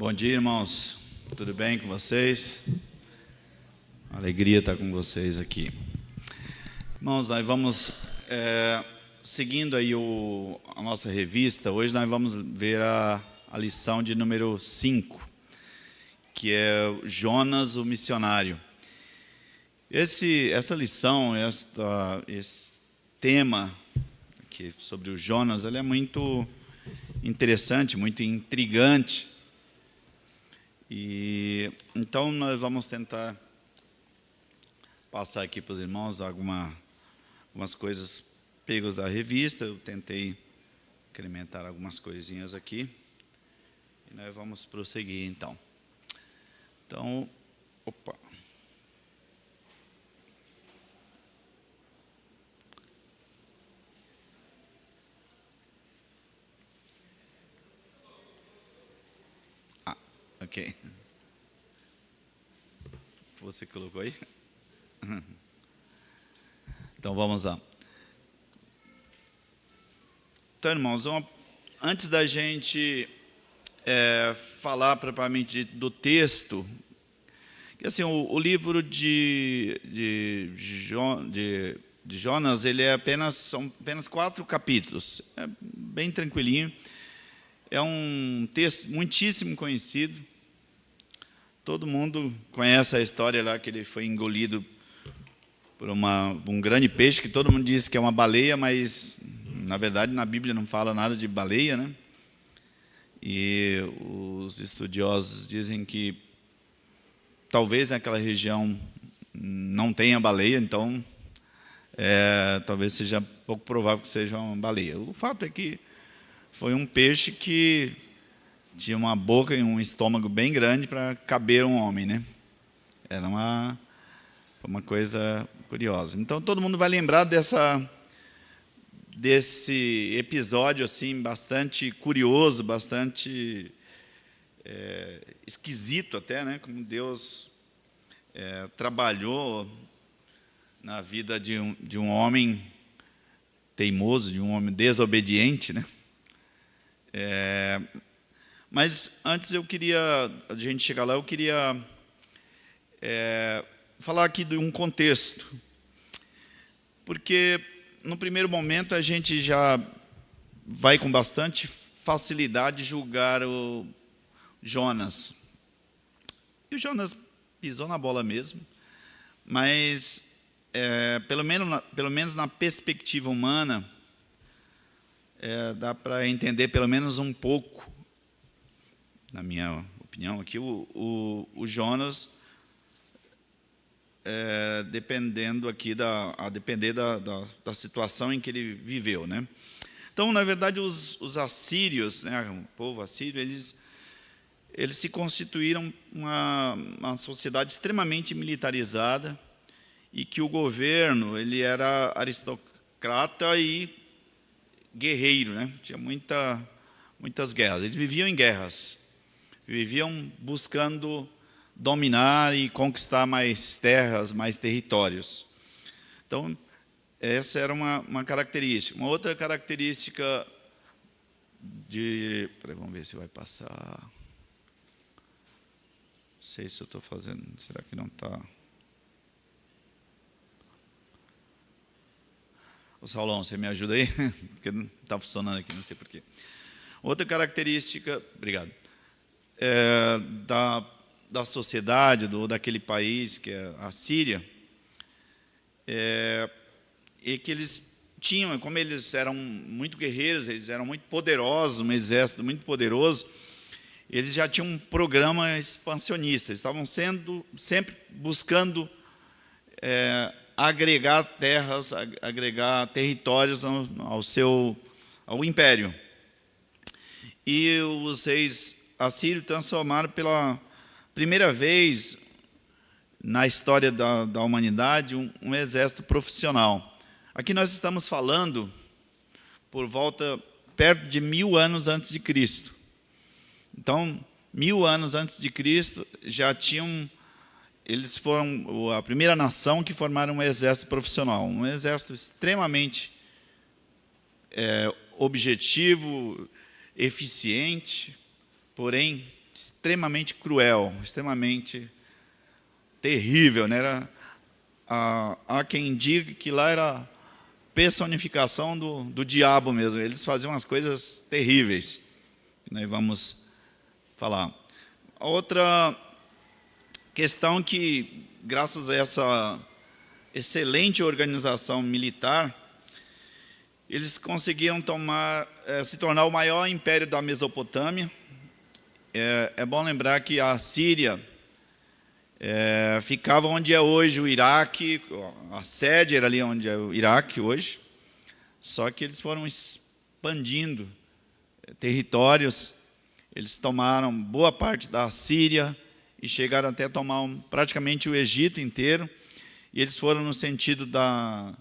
Bom dia, irmãos. Tudo bem com vocês? Alegria estar com vocês aqui. Irmãos, nós vamos, seguindo aí a nossa revista, hoje nós vamos ver a lição de número 5, que é Jonas, o missionário. Essa lição, esse tema aqui sobre o Jonas, ele é muito interessante, muito intrigante. E então nós vamos tentar passar aqui para os irmãos algumas coisas pegas da revista. Eu tentei incrementar algumas coisinhas aqui e nós vamos prosseguir então. Opa. Ok. Você colocou aí? Então, vamos lá. Então, irmãos, antes da gente falar propriamente do texto, que assim, o livro de Jonas, ele são apenas 4 capítulos, é bem tranquilinho. É um texto muitíssimo conhecido. Todo mundo conhece a história lá que ele foi engolido por um grande peixe, que todo mundo diz que é uma baleia, mas, na verdade, na Bíblia não fala nada de baleia, né? E os estudiosos dizem que talvez naquela região não tenha baleia, então talvez seja pouco provável que seja uma baleia. O fato é que foi um peixe que tinha uma boca e um estômago bem grande para caber um homem, né? Foi uma coisa curiosa. Então, todo mundo vai lembrar desse episódio assim, bastante curioso, bastante esquisito até, né? Como Deus trabalhou na vida de um homem teimoso, de um homem desobediente, né? Mas antes a gente chegar lá, eu queria falar aqui de um contexto, porque no primeiro momento a gente já vai com bastante facilidade julgar o Jonas. E o Jonas pisou na bola mesmo, mas pelo menos na perspectiva humana, dá para entender pelo menos um pouco, na minha opinião aqui, o Jonas, dependendo aqui a depender da situação em que ele viveu, né? Então, na verdade, os assírios, né, o povo assírio, eles se constituíram uma sociedade extremamente militarizada e que o governo ele era aristocrata e guerreiro, né? Tinha muitas guerras. Eles viviam em guerras, viviam buscando dominar e conquistar mais terras, mais territórios. Então, essa era uma característica. Uma outra característica vamos ver se vai passar. Não sei se eu estou fazendo, será que não está? Ô Saulão, você me ajuda aí? Porque não está funcionando aqui, não sei porquê. Outra característica, obrigado, da sociedade, daquele país, que é a Síria, é que eles tinham, como eles eram muito guerreiros, eles eram muito poderosos, um exército muito poderoso, eles já tinham um programa expansionista, eles estavam sempre buscando agregar terras, agregar territórios ao império. E os reis assírios transformaram pela primeira vez na história da humanidade um exército profissional. Aqui nós estamos falando perto de 1000 anos antes de Cristo. Então, 1000 anos antes de Cristo, eles foram a primeira nação que formaram um exército profissional, um exército extremamente objetivo, eficiente, porém extremamente cruel, extremamente terrível, né? Há quem diga que lá era personificação do diabo mesmo. Eles faziam umas coisas terríveis, que nós vamos falar. A outra questão que, graças a essa excelente organização militar, eles conseguiram se tornar o maior império da Mesopotâmia. É bom lembrar que a Síria ficava onde é hoje o Iraque, a sede era ali onde é o Iraque hoje, só que eles foram expandindo territórios, eles tomaram boa parte da Síria e chegaram até a tomar praticamente o Egito inteiro, e eles foram no sentido da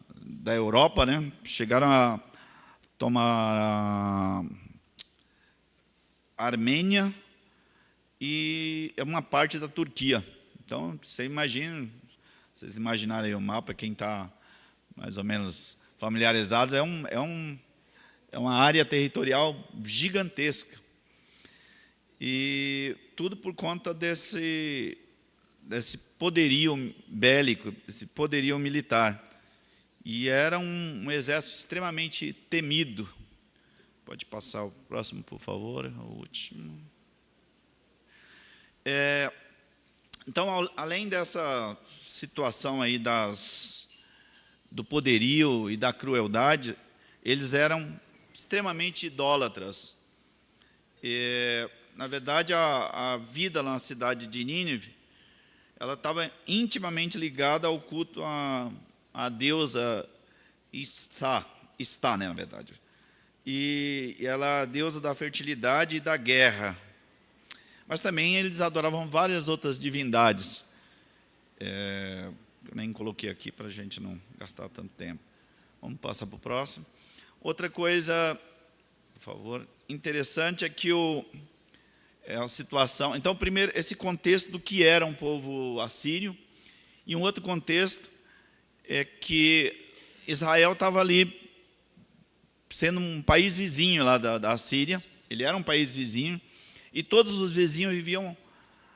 Europa, né? Chegaram a tomar a Armênia e uma parte da Turquia. Então, vocês imaginarem o mapa, quem está mais ou menos familiarizado, é uma área territorial gigantesca. E tudo por conta desse poderio bélico, desse poderio militar. E era um exército extremamente temido. Pode passar o próximo, por favor, o último. Então, além dessa situação aí do poderio e da crueldade, eles eram extremamente idólatras. Na verdade, a vida na cidade de Nínive, ela estava intimamente ligada ao culto à deusa Istá, né, na verdade. E ela é a deusa da fertilidade e da guerra. Mas também eles adoravam várias outras divindades. Eu nem coloquei aqui para a gente não gastar tanto tempo. Vamos passar para o próximo. Outra coisa, por favor, interessante é que a situação... Então, primeiro, esse contexto do que era um povo assírio, e um outro contexto é que Israel estava ali sendo um país vizinho lá da Síria. Ele era um país vizinho, e todos os vizinhos viviam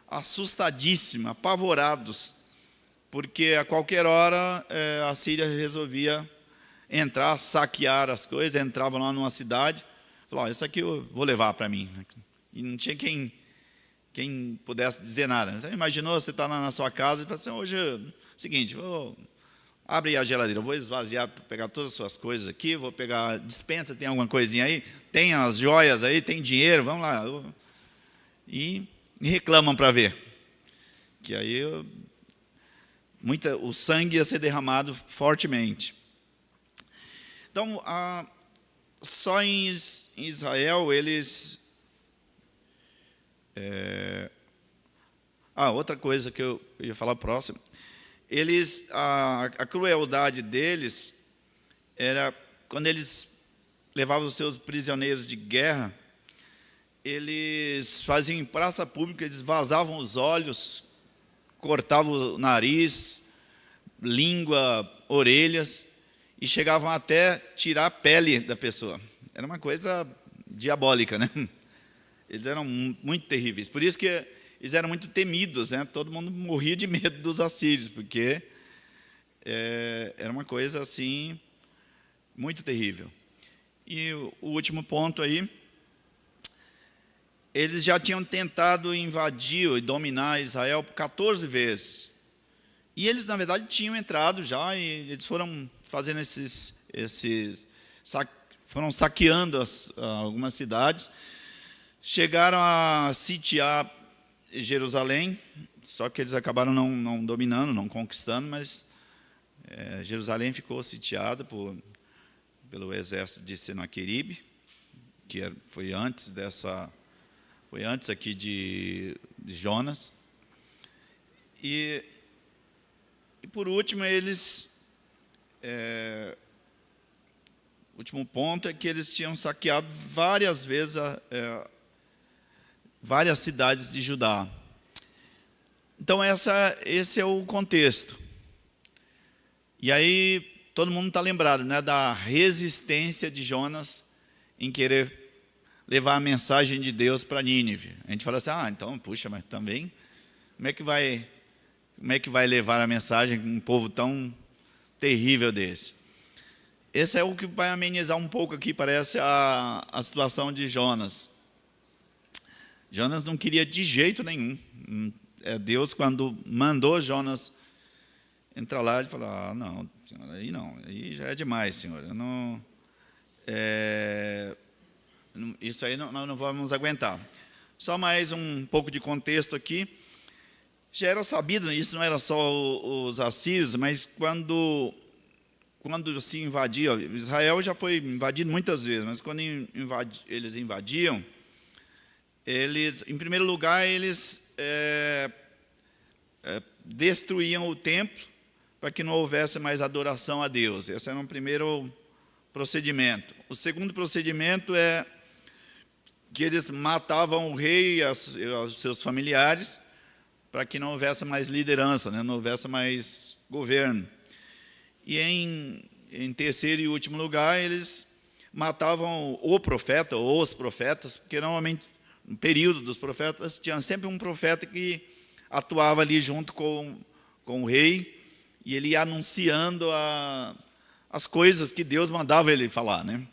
assustadíssimos, apavorados, porque a qualquer hora a Síria resolvia entrar, saquear as coisas, entrava lá numa cidade, falava, isso aqui eu vou levar para mim. E não tinha quem pudesse dizer nada. Você imaginou, você está lá na sua casa e fala assim, hoje é o seguinte, abre a geladeira, eu vou esvaziar, pegar todas as suas coisas aqui, vou pegar a despensa, tem alguma coisinha aí? Tem as joias aí, tem dinheiro, vamos lá. E reclamam para ver. Que aí o sangue ia ser derramado fortemente. Então, só em Israel eles... outra coisa que eu ia falar próximo. A crueldade deles era quando eles levavam os seus prisioneiros de guerra, eles faziam em praça pública, eles vazavam os olhos, cortavam o nariz, língua, orelhas, e chegavam até tirar a pele da pessoa. Era uma coisa diabólica, né? Eles eram muito terríveis. Por isso que eles eram muito temidos, né? Todo mundo morria de medo dos assírios, porque era uma coisa assim muito terrível. E o último ponto aí, eles já tinham tentado invadir e dominar Israel por 14 vezes. E eles, na verdade, tinham entrado já, e eles foram fazendo foram saqueando algumas cidades, chegaram a sitiar Jerusalém, só que eles acabaram não dominando, não conquistando, mas Jerusalém ficou sitiada pelo exército de Senaqueribe, que foi antes aqui de Jonas. E por último, o último ponto é que eles tinham saqueado várias vezes várias cidades de Judá. Então, esse é o contexto. E aí, todo mundo está lembrado, né, da resistência de Jonas em querer levar a mensagem de Deus para Nínive. A gente fala assim, então, puxa, mas também, como é que vai levar a mensagem com um povo tão terrível desse? Esse é o que vai amenizar um pouco aqui, parece, a situação de Jonas. Jonas não queria de jeito nenhum. Deus, quando mandou Jonas entrar lá, ele falou, não, senhor, aí já é demais, senhor. Eu não, isso aí nós não vamos aguentar. Só mais um pouco de contexto aqui. Já era sabido, isso não era só os assírios, mas quando se invadia, Israel já foi invadido muitas vezes, mas quando eles invadiam, em primeiro lugar, eles destruíam o templo para que não houvesse mais adoração a Deus. Esse era um primeiro procedimento. O segundo procedimento é que eles matavam o rei e os seus familiares para que não houvesse mais liderança, não houvesse mais governo. E em terceiro e último lugar, eles matavam o profeta ou os profetas, porque normalmente no período dos profetas tinha sempre um profeta que atuava ali junto com o rei e ele ia anunciando as coisas que Deus mandava ele falar, né?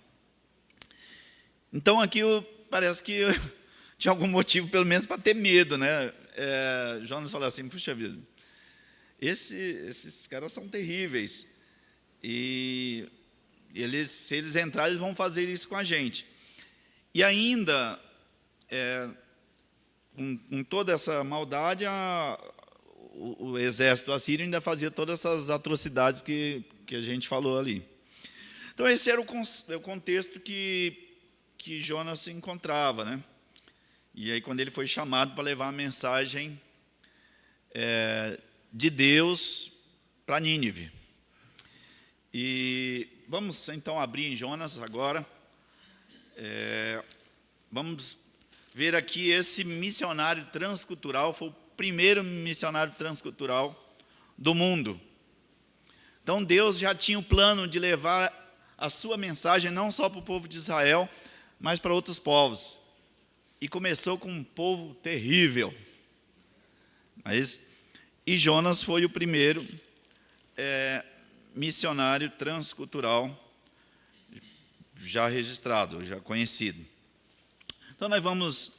Então aqui parece que tinha algum motivo pelo menos para ter medo, né? Jonas falou assim, puxa vida, esses caras são terríveis e se eles entrarem, eles vão fazer isso com a gente. E ainda, com toda essa maldade, o exército assírio ainda fazia todas essas atrocidades que a gente falou ali. Então, esse era o contexto que Jonas se encontrava, né? E aí, quando ele foi chamado para levar a mensagem de Deus para Nínive. E vamos, então, abrir em Jonas agora. Vamos ver aqui esse missionário transcultural, foi o primeiro missionário transcultural do mundo. Então, Deus já tinha o plano de levar a sua mensagem não só para o povo de Israel, mas para outros povos. E começou com um povo terrível. E Jonas foi o primeiro missionário transcultural já registrado, já conhecido. Então, nós vamos,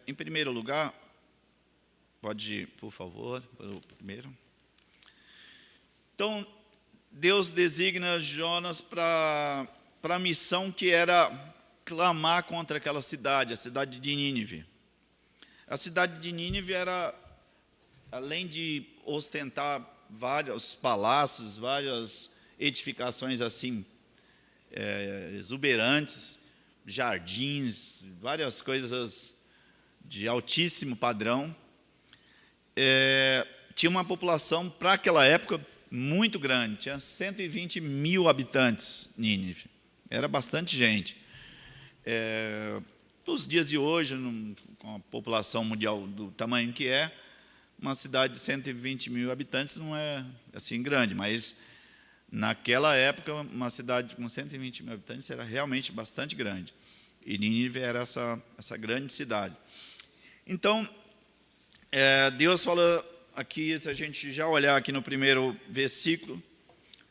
em primeiro lugar, pode ir, por favor, para o primeiro. Então, Deus designa Jonas para a missão que era clamar contra aquela cidade, a cidade de Nínive. A cidade de Nínive era, além de ostentar vários palácios, várias edificações assim, exuberantes, jardins, várias coisas de altíssimo padrão, tinha uma população, para aquela época, muito grande, tinha 120 mil habitantes, Nínive, era bastante gente. Nos dias de hoje, com a população mundial do tamanho que é, uma cidade de 120 mil habitantes não é assim grande, mas naquela época, uma cidade com 120 mil habitantes era realmente bastante grande. E Nínive era essa grande cidade. Então, Deus fala aqui, se a gente já olhar aqui no primeiro versículo,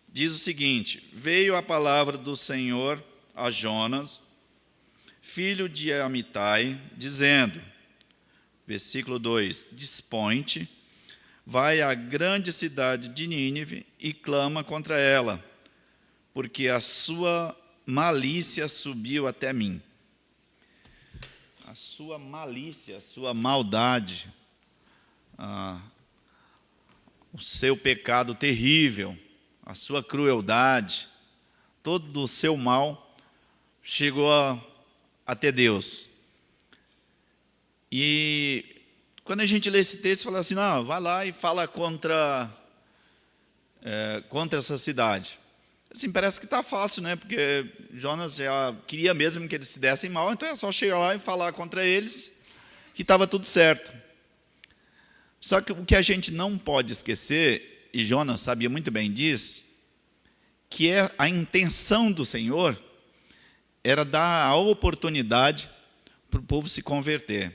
diz o seguinte: veio a palavra do Senhor a Jonas, filho de Amitai, dizendo, versículo 2, dispõe-te, vai à grande cidade de Nínive e clama contra ela, porque a sua malícia subiu até mim. A sua malícia, a sua maldade, o seu pecado terrível, a sua crueldade, todo o seu mal chegou até Deus. E quando a gente lê esse texto, fala assim, não, vai lá e fala contra essa cidade. Assim, parece que está fácil, né? Porque Jonas já queria mesmo que eles se dessem mal, então é só chegar lá e falar contra eles que estava tudo certo. Só que o que a gente não pode esquecer, e Jonas sabia muito bem disso, que a intenção do Senhor era dar a oportunidade para o povo se converter.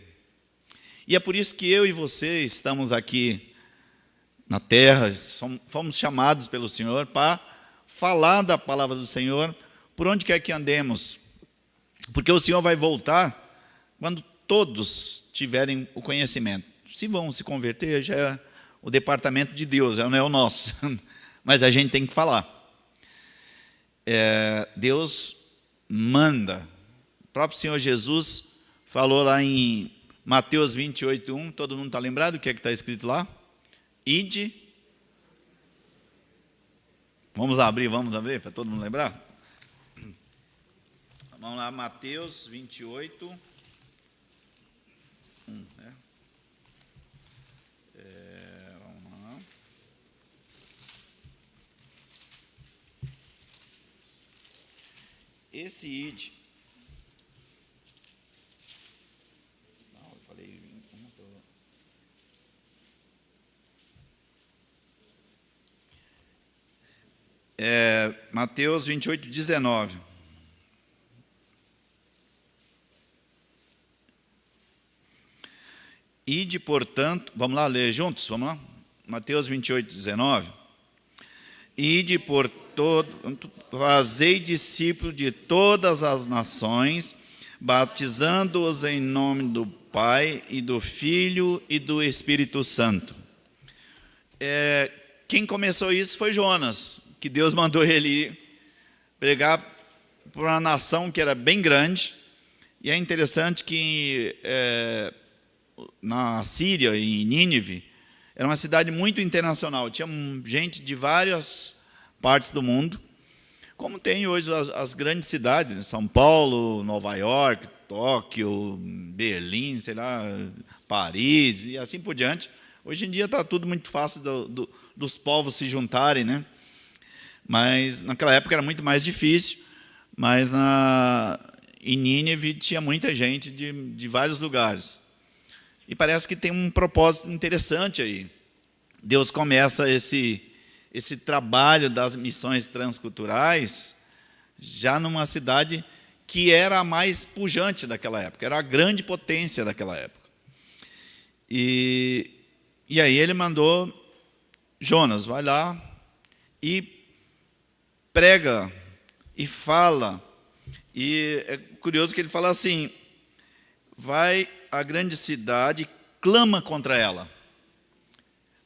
E é por isso que eu e você estamos aqui na terra, fomos chamados pelo Senhor para falar da palavra do Senhor por onde quer que andemos. Porque o Senhor vai voltar quando todos tiverem o conhecimento. Se vão se converter, já é o departamento de Deus, não é o nosso. Mas a gente tem que falar. Deus manda. O próprio Senhor Jesus falou lá em Mateus 28:1, todo mundo está lembrado o que é que está escrito lá? Ide. Vamos abrir para todo mundo lembrar? Vamos lá, Mateus 28, 1. Vamos lá. Esse ide. Não, eu falei. Mateus 28, 19. Ide, portanto, vamos lá ler juntos, vamos lá? Mateus 28, 19. Ide por todo, fazei discípulos de todas as nações, batizando-os em nome do Pai e do Filho e do Espírito Santo. Quem começou isso foi Jonas, que Deus mandou ele ir pregar para uma nação que era bem grande. E é interessante que na Síria, em Nínive, era uma cidade muito internacional, tinha gente de várias partes do mundo, como tem hoje as grandes cidades, São Paulo, Nova York, Tóquio, Berlim, sei lá, Paris e assim por diante. Hoje em dia está tudo muito fácil dos povos se juntarem, né? Mas naquela época era muito mais difícil, mas em Nínive tinha muita gente de vários lugares. E parece que tem um propósito interessante aí. Deus começa esse trabalho das missões transculturais já numa cidade que era a mais pujante daquela época, era a grande potência daquela época. E aí ele mandou Jonas, vai lá e prega e fala. E é curioso que ele fala assim, vai à grande cidade e clama contra ela.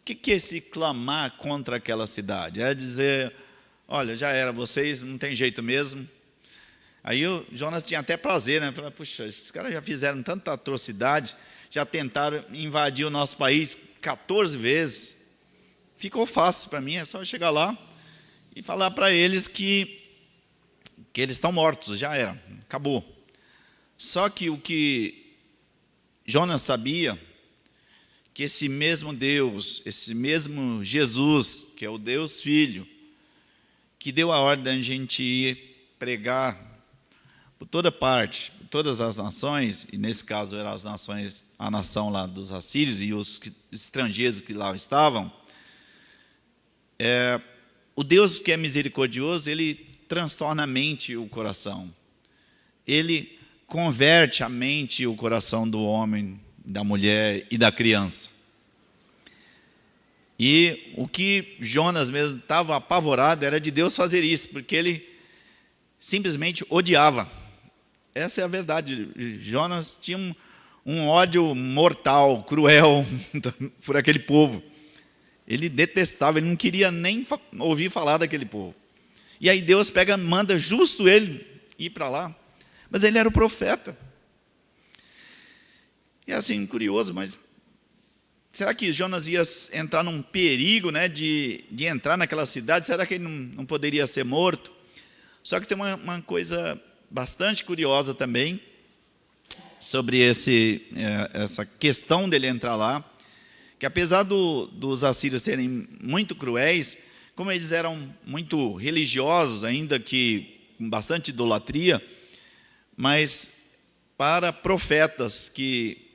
O que é esse clamar contra aquela cidade? É dizer, olha, já era, vocês não tem jeito mesmo. Aí o Jonas tinha até prazer, né? Falei, puxa, esses caras já fizeram tanta atrocidade, já tentaram invadir o nosso país 14 vezes. Ficou fácil para mim, é só chegar lá e falar para eles que eles estão mortos, já era, acabou. Só que o que Jonas sabia, que esse mesmo Deus, esse mesmo Jesus, que é o Deus Filho, que deu a ordem da gente ir pregar por toda parte, por todas as nações, e nesse caso eram as nações, a nação lá dos assírios e os estrangeiros que lá estavam, o Deus que é misericordioso, ele transtorna a mente e o coração. Ele converte a mente e o coração do homem, da mulher e da criança. E o que Jonas mesmo estava apavorado era de Deus fazer isso, porque ele simplesmente odiava. Essa é a verdade. Jonas tinha um ódio mortal, cruel por aquele povo. Ele detestava, ele não queria nem ouvir falar daquele povo. E aí Deus manda justo ele ir para lá. Mas ele era o profeta. E é assim, curioso, mas será que Jonas ia entrar num perigo, né, de entrar naquela cidade? Será que ele não poderia ser morto? Só que tem uma coisa bastante curiosa também sobre essa questão dele entrar lá, que apesar dos assírios serem muito cruéis, como eles eram muito religiosos, ainda que com bastante idolatria, mas para profetas que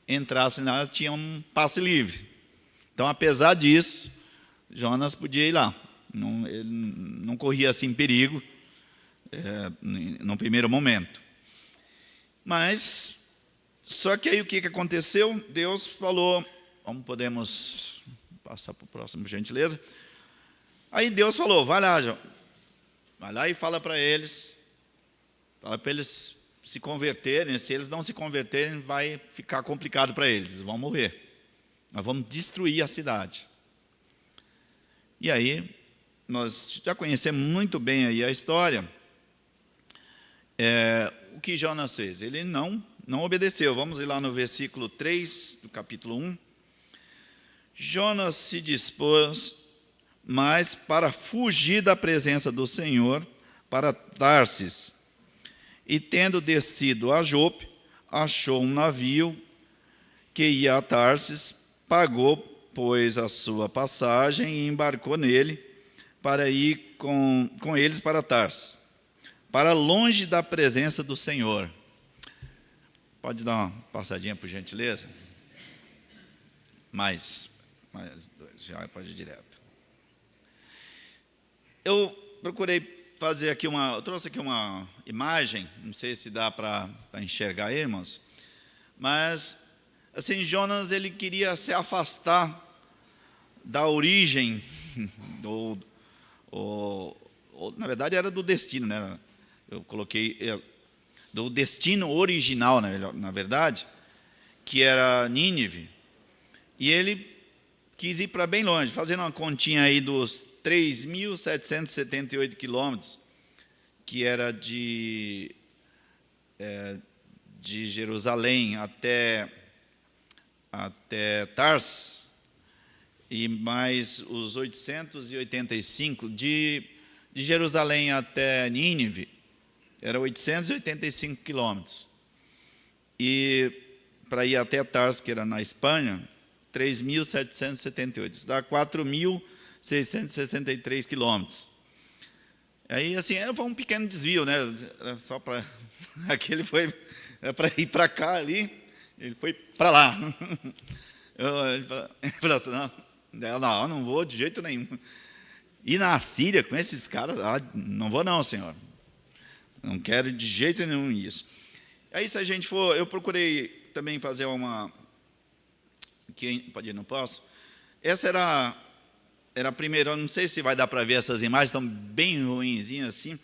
entrassem lá, tinham um passe livre. Então, apesar disso, Jonas podia ir lá. Ele não corria assim perigo. no primeiro momento. Mas, só que aí o que aconteceu? Deus falou, podemos passar para o próximo, por gentileza. Aí Deus falou, vai lá e fala para eles se converterem. Se eles não se converterem, vai ficar complicado para eles, eles vão morrer. Nós vamos destruir a cidade. E aí, nós já conhecemos muito bem aí a história. O que Jonas fez? Ele não obedeceu. Vamos ir lá no versículo 3 do capítulo 1. Jonas se dispôs, mas para fugir da presença do Senhor, para Tarsis. E tendo descido a Jope, achou um navio que ia a Tarsis, pagou, pois, a sua passagem e embarcou nele para ir com eles para Tarsis, para longe da presença do Senhor. Pode dar uma passadinha, por gentileza? Mais dois, já pode ir direto. Eu procurei fazer aqui eu trouxe aqui uma imagem, não sei se dá para enxergar aí, irmãos, mas, assim, Jonas, ele queria se afastar da origem, na verdade era do destino, né? Eu coloquei do destino original, na verdade, que era Nínive, e ele quis ir para bem longe, fazendo uma continha aí dos 3.778 quilômetros, que era de Jerusalém até Tarsis, e mais os 885 de Jerusalém até Nínive, era 885 quilômetros. E para ir até Tarsis, que era na Espanha, 3.778, isso dá 4.663 quilômetros. Aí, assim, foi um pequeno desvio, né? Era só para... Aquele foi para ir para cá ali, ele foi para lá. Ele falou assim, não vou de jeito nenhum. E na Síria, com esses caras, não vou não, Senhor. Não quero de jeito nenhum isso. Aí, se a gente for... Eu procurei também fazer uma... Pode ir, não posso? Essa era a primeira, eu não sei se vai dar para ver essas imagens, estão bem ruinzinhas assim,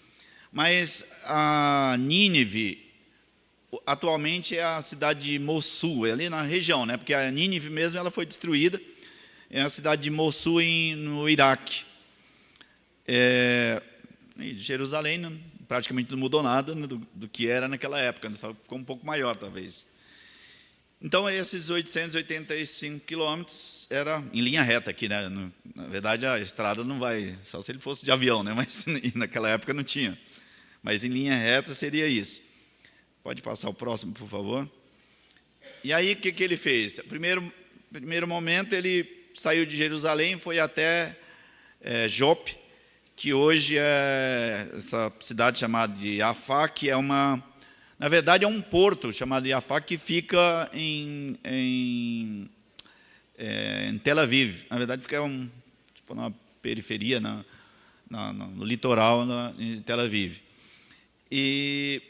mas a Nínive, atualmente é a cidade de Mossul, é ali na região, né? Porque a Nínive mesmo ela foi destruída, é a cidade de Mossul no Iraque. Jerusalém praticamente não mudou nada do que era naquela época, só ficou um pouco maior talvez. Então, esses 885 quilômetros era em linha reta aqui, né? Na verdade, a estrada não vai, só se ele fosse de avião, né? Mas naquela época não tinha. Mas em linha reta seria isso. Pode passar o próximo, por favor. E aí, o que ele fez? Primeiro momento, ele saiu de Jerusalém e foi até Jope, que hoje é essa cidade chamada de Jafá, que é na verdade, é um porto chamado Jafá que fica em Tel Aviv. Na verdade, fica numa periferia, no litoral, em Tel Aviv. E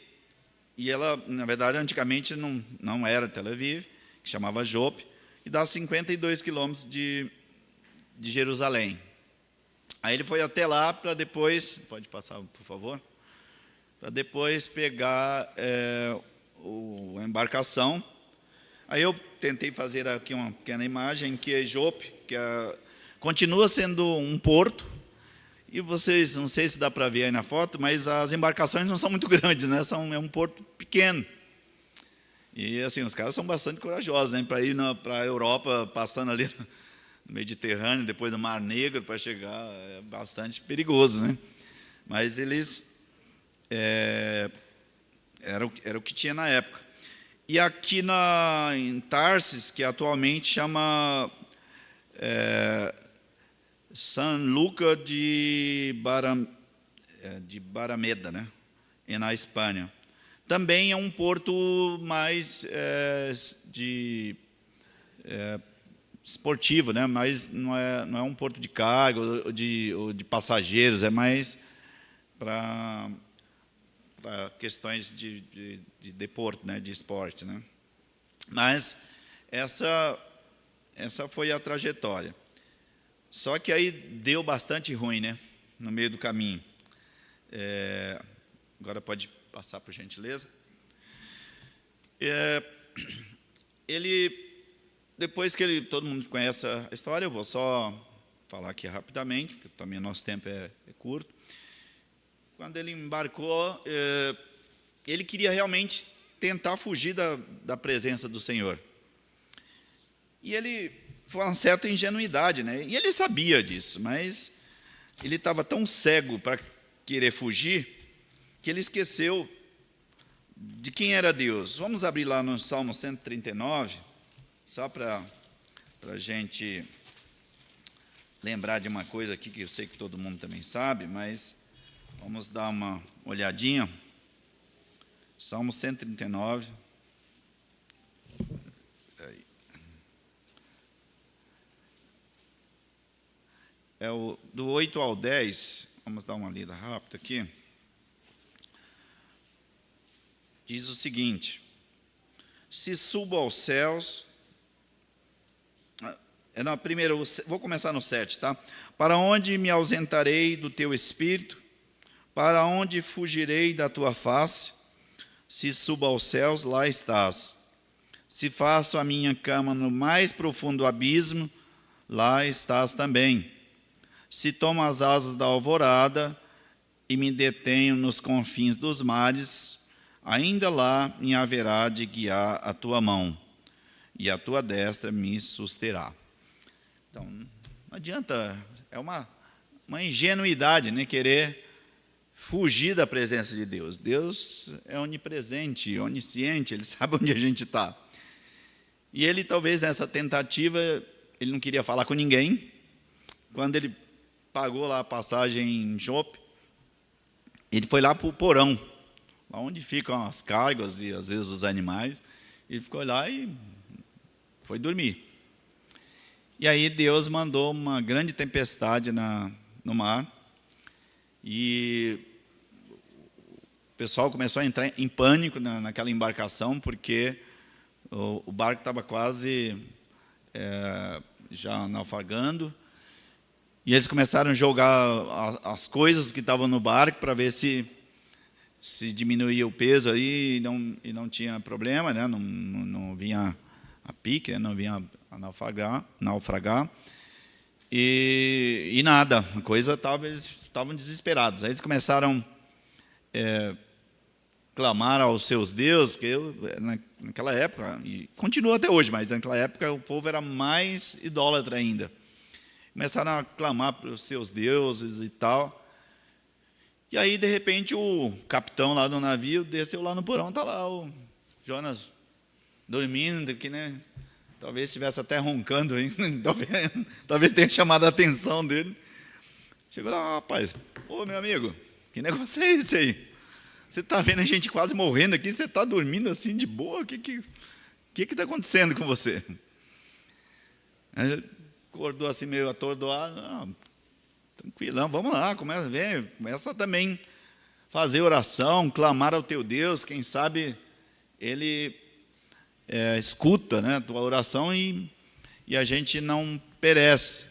ela, na verdade, antigamente não era Tel Aviv, que chamava Jope, e dá 52 quilômetros de Jerusalém. Aí ele foi até lá para depois... Pode passar, por favor? Para depois pegar a embarcação. Aí eu tentei fazer aqui uma pequena imagem, que é Jope, que continua sendo um porto, e vocês, não sei se dá para ver aí na foto, mas as embarcações não são muito grandes, né? É um porto pequeno. E assim, os caras são bastante corajosos, né? Para ir para a Europa, passando ali no Mediterrâneo, depois no Mar Negro, para chegar, é bastante perigoso, né? Mas eles... Era o que tinha na época. E aqui em Tarsis, que atualmente chama San Luca de Barrameda, né? Na Espanha. Também é um porto mais esportivo, né? Mas não é um porto de carga ou de passageiros, é mais para para questões de deporto, né, de esporte, né? Mas essa foi a trajetória. Só que aí deu bastante ruim, né, no meio do caminho. Agora pode passar, por gentileza. Depois que todo mundo conhece a história, eu vou só falar aqui rapidamente, porque também nosso tempo é curto. Quando ele embarcou, ele queria realmente tentar fugir da presença do Senhor. E ele foi uma certa ingenuidade, né? E ele sabia disso, mas ele estava tão cego para querer fugir, que ele esqueceu de quem era Deus. Vamos abrir lá no Salmo 139, só para a gente lembrar de uma coisa aqui, que eu sei que todo mundo também sabe, mas vamos dar uma olhadinha. Salmo 139. Do 8 ao 10, vamos dar uma lida rápida aqui. Diz o seguinte: se subo aos céus... primeiro, vou começar no 7, tá? Para onde me ausentarei do teu espírito? Para onde fugirei da tua face? Se subo aos céus, lá estás. Se faço a minha cama no mais profundo abismo, lá estás também. Se tomo as asas da alvorada e me detenho nos confins dos mares, ainda lá me haverá de guiar a tua mão, e a tua destra me susterá. Então, não adianta, é uma ingenuidade, né, querer fugir da presença de Deus. Deus é onipresente, onisciente, Ele sabe onde a gente está. E ele, talvez, nessa tentativa, ele não queria falar com ninguém. Quando ele pagou lá a passagem em Jope, ele foi lá para o porão, lá onde ficam as cargas e, às vezes, os animais. Ele ficou lá e foi dormir. E aí Deus mandou uma grande tempestade no mar, e o pessoal começou a entrar em pânico naquela embarcação, porque o barco estava quase já naufragando, e eles começaram a jogar as coisas que estavam no barco para ver se diminuía o peso aí, e não tinha problema, né? Não vinha a pique, não vinha a naufragar, e nada, a coisa eles estavam desesperados. Aí eles começaram a clamar aos seus deuses, porque naquela época, e continua até hoje, mas naquela época o povo era mais idólatra ainda. Começaram a clamar para os seus deuses e tal. E aí, de repente, o capitão lá do navio desceu lá no porão, está lá o Jonas dormindo aqui, né? Talvez estivesse até roncando aí, talvez tenha chamado a atenção dele. Chegou lá: rapaz, ô meu amigo, que negócio é esse aí? Você está vendo a gente quase morrendo aqui, você está dormindo assim de boa? O que está acontecendo com você? Aí, acordou assim meio atordoado. Tranquilão, vamos lá, começa também a fazer oração, clamar ao teu Deus, quem sabe Ele escuta, né, a tua oração e a gente não perece.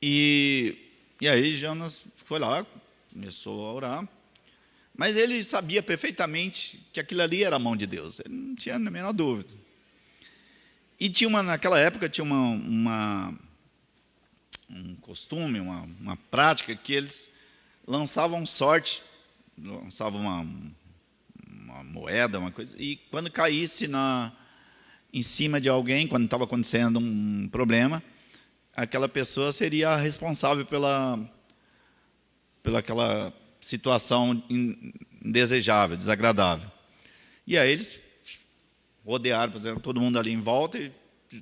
E aí Jonas foi lá, começou a orar, mas ele sabia perfeitamente que aquilo ali era a mão de Deus, ele não tinha a menor dúvida. E naquela época tinha um costume, uma prática, que eles lançavam sorte, lançavam uma moeda, uma coisa, e quando caísse em cima de alguém, quando estava acontecendo um problema, aquela pessoa seria responsável pela aquela situação indesejável, desagradável. E aí eles rodearam, por exemplo, todo mundo ali em volta e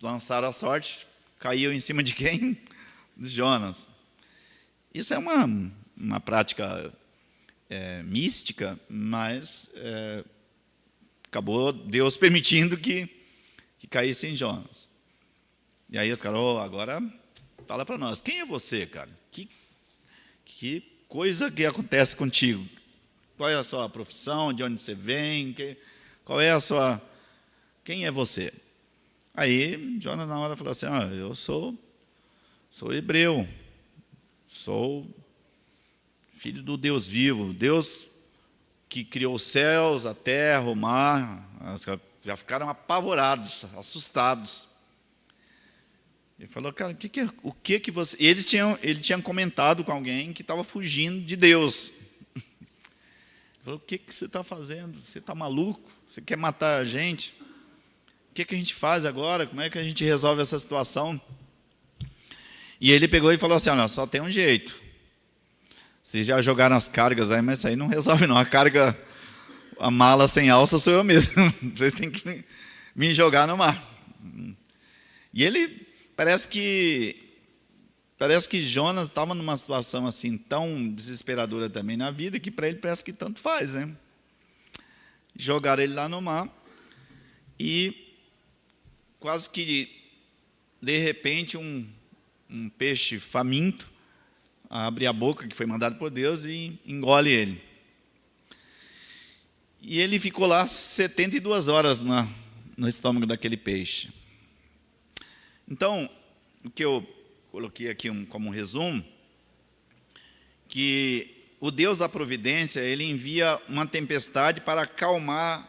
lançaram a sorte. Caiu em cima de quem? De Jonas. Isso é uma prática mística, mas acabou Deus permitindo que caísse em Jonas. E aí os caras: agora fala para nós, quem é você, cara? Que coisa que acontece contigo? qual é a sua profissão, de onde você vem, qual é a sua... Quem é você? Aí Jonas na hora falou assim, eu sou hebreu, sou filho do Deus vivo, Deus que criou os céus, a terra, o mar. Já ficaram apavorados, assustados. Ele falou, cara, o que você... Ele tinha comentado com alguém que estava fugindo de Deus. Ele falou, o que você está fazendo? Você está maluco? Você quer matar a gente? O que a gente faz agora? Como é que a gente resolve essa situação? E ele pegou e falou assim, olha, só tem um jeito. Vocês já jogaram as cargas aí, mas isso aí não resolve não. A mala sem alça sou eu mesmo. Vocês têm que me jogar no mar. E ele, parece que Jonas estava numa situação assim tão desesperadora também na vida, que para ele parece que tanto faz, né? Jogaram ele lá no mar e quase que, de repente, um peixe faminto abre a boca, que foi mandado por Deus, e engole ele. E ele ficou lá 72 horas no estômago daquele peixe. Então, o que eu coloquei aqui como um resumo, que o Deus da providência, ele envia uma tempestade para acalmar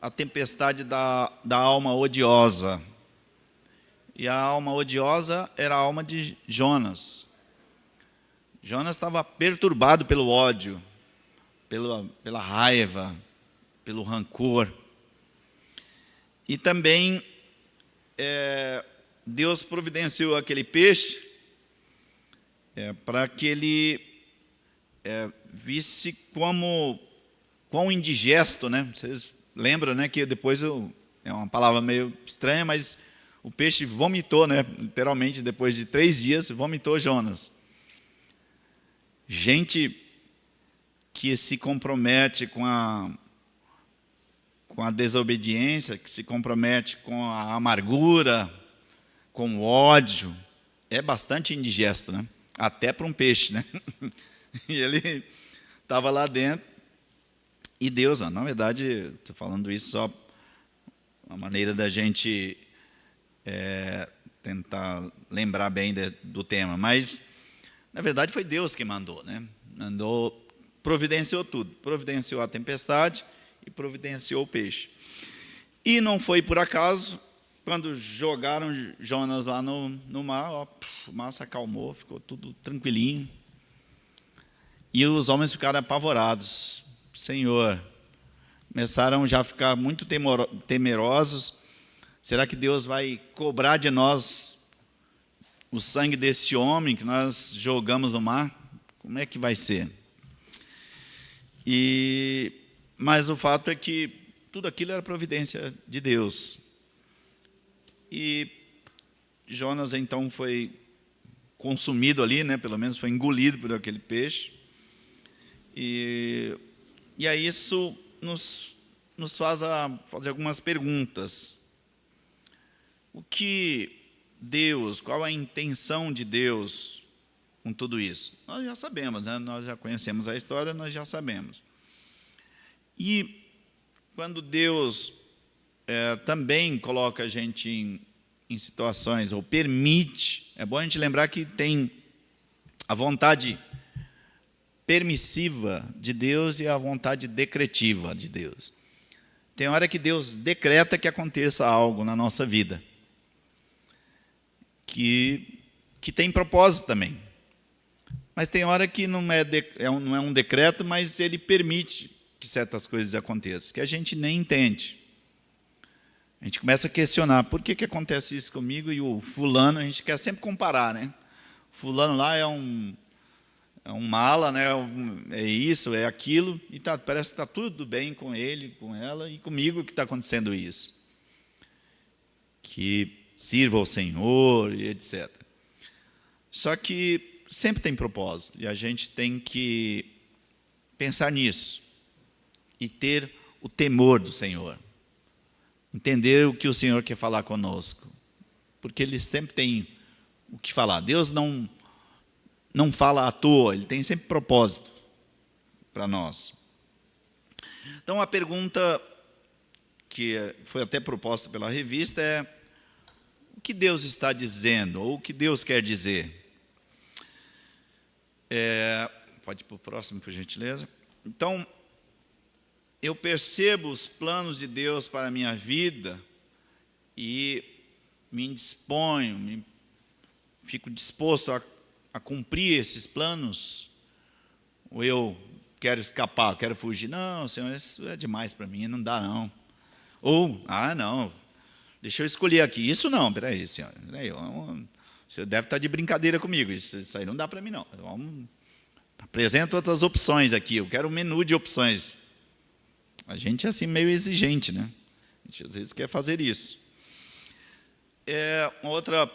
a tempestade da alma odiosa. E a alma odiosa era a alma de Jonas. Jonas estava perturbado pelo ódio, pela raiva, pelo rancor. E também Deus providenciou aquele peixe para que ele visse quão indigesto, né? Vocês lembram, né, que depois é uma palavra meio estranha, mas o peixe vomitou, né? Literalmente, depois de 3 dias, vomitou Jonas. Gente que se compromete com a desobediência, que se compromete com a amargura, com o ódio, é bastante indigesto, né? Até para um peixe, né? E ele estava lá dentro, e Deus, na verdade, estou falando isso só uma maneira da gente tentar lembrar bem do tema, mas, na verdade, foi Deus que mandou, né? Providenciou tudo, providenciou a tempestade e providenciou o peixe. E não foi por acaso, quando jogaram Jonas lá no mar, o mar se acalmou, ficou tudo tranquilinho. E os homens ficaram apavorados. Senhor, começaram já a ficar muito temerosos. Será que Deus vai cobrar de nós o sangue desse homem que nós jogamos no mar? Como é que vai ser? Mas o fato é que tudo aquilo era providência de Deus. E Jonas, então, foi consumido ali, né? Pelo menos foi engolido por aquele peixe. E aí isso nos faz fazer algumas perguntas. O que Deus, qual a intenção de Deus com tudo isso? Nós já sabemos, né? Nós já conhecemos a história, nós já sabemos. E quando Deus também coloca a gente em situações, ou permite, é bom a gente lembrar que tem a vontade permissiva de Deus e a vontade decretiva de Deus. Tem hora que Deus decreta que aconteça algo na nossa vida, que tem propósito também. Mas tem hora que não é um decreto, mas Ele permite que certas coisas aconteçam, que a gente nem entende. A gente começa a questionar, por que acontece isso comigo e o fulano, a gente quer sempre comparar, né? O fulano lá é um mala, né? É isso, é aquilo, e parece que está tudo bem com ele, com ela, e comigo que está acontecendo isso. Que sirva ao Senhor, e etc. Só que sempre tem propósito, e a gente tem que pensar nisso, e ter o temor do Senhor. Entender o que o Senhor quer falar conosco, porque Ele sempre tem o que falar. Deus não fala à toa, Ele tem sempre propósito para nós. Então, a pergunta que foi até proposta pela revista é: o que Deus está dizendo, ou o que Deus quer dizer? Pode ir para o próximo, por gentileza. Então, eu percebo os planos de Deus para a minha vida e me disponho, fico disposto a cumprir esses planos, ou eu quero escapar, quero fugir? Não, Senhor, isso é demais para mim, não dá não. Ou, não, deixa eu escolher aqui. Isso não, peraí, Senhor, você deve estar de brincadeira comigo, isso aí não dá para mim não. Apresenta outras opções aqui, eu quero um menu de opções. A gente é assim meio exigente, né? A gente às vezes quer fazer isso. Uma outra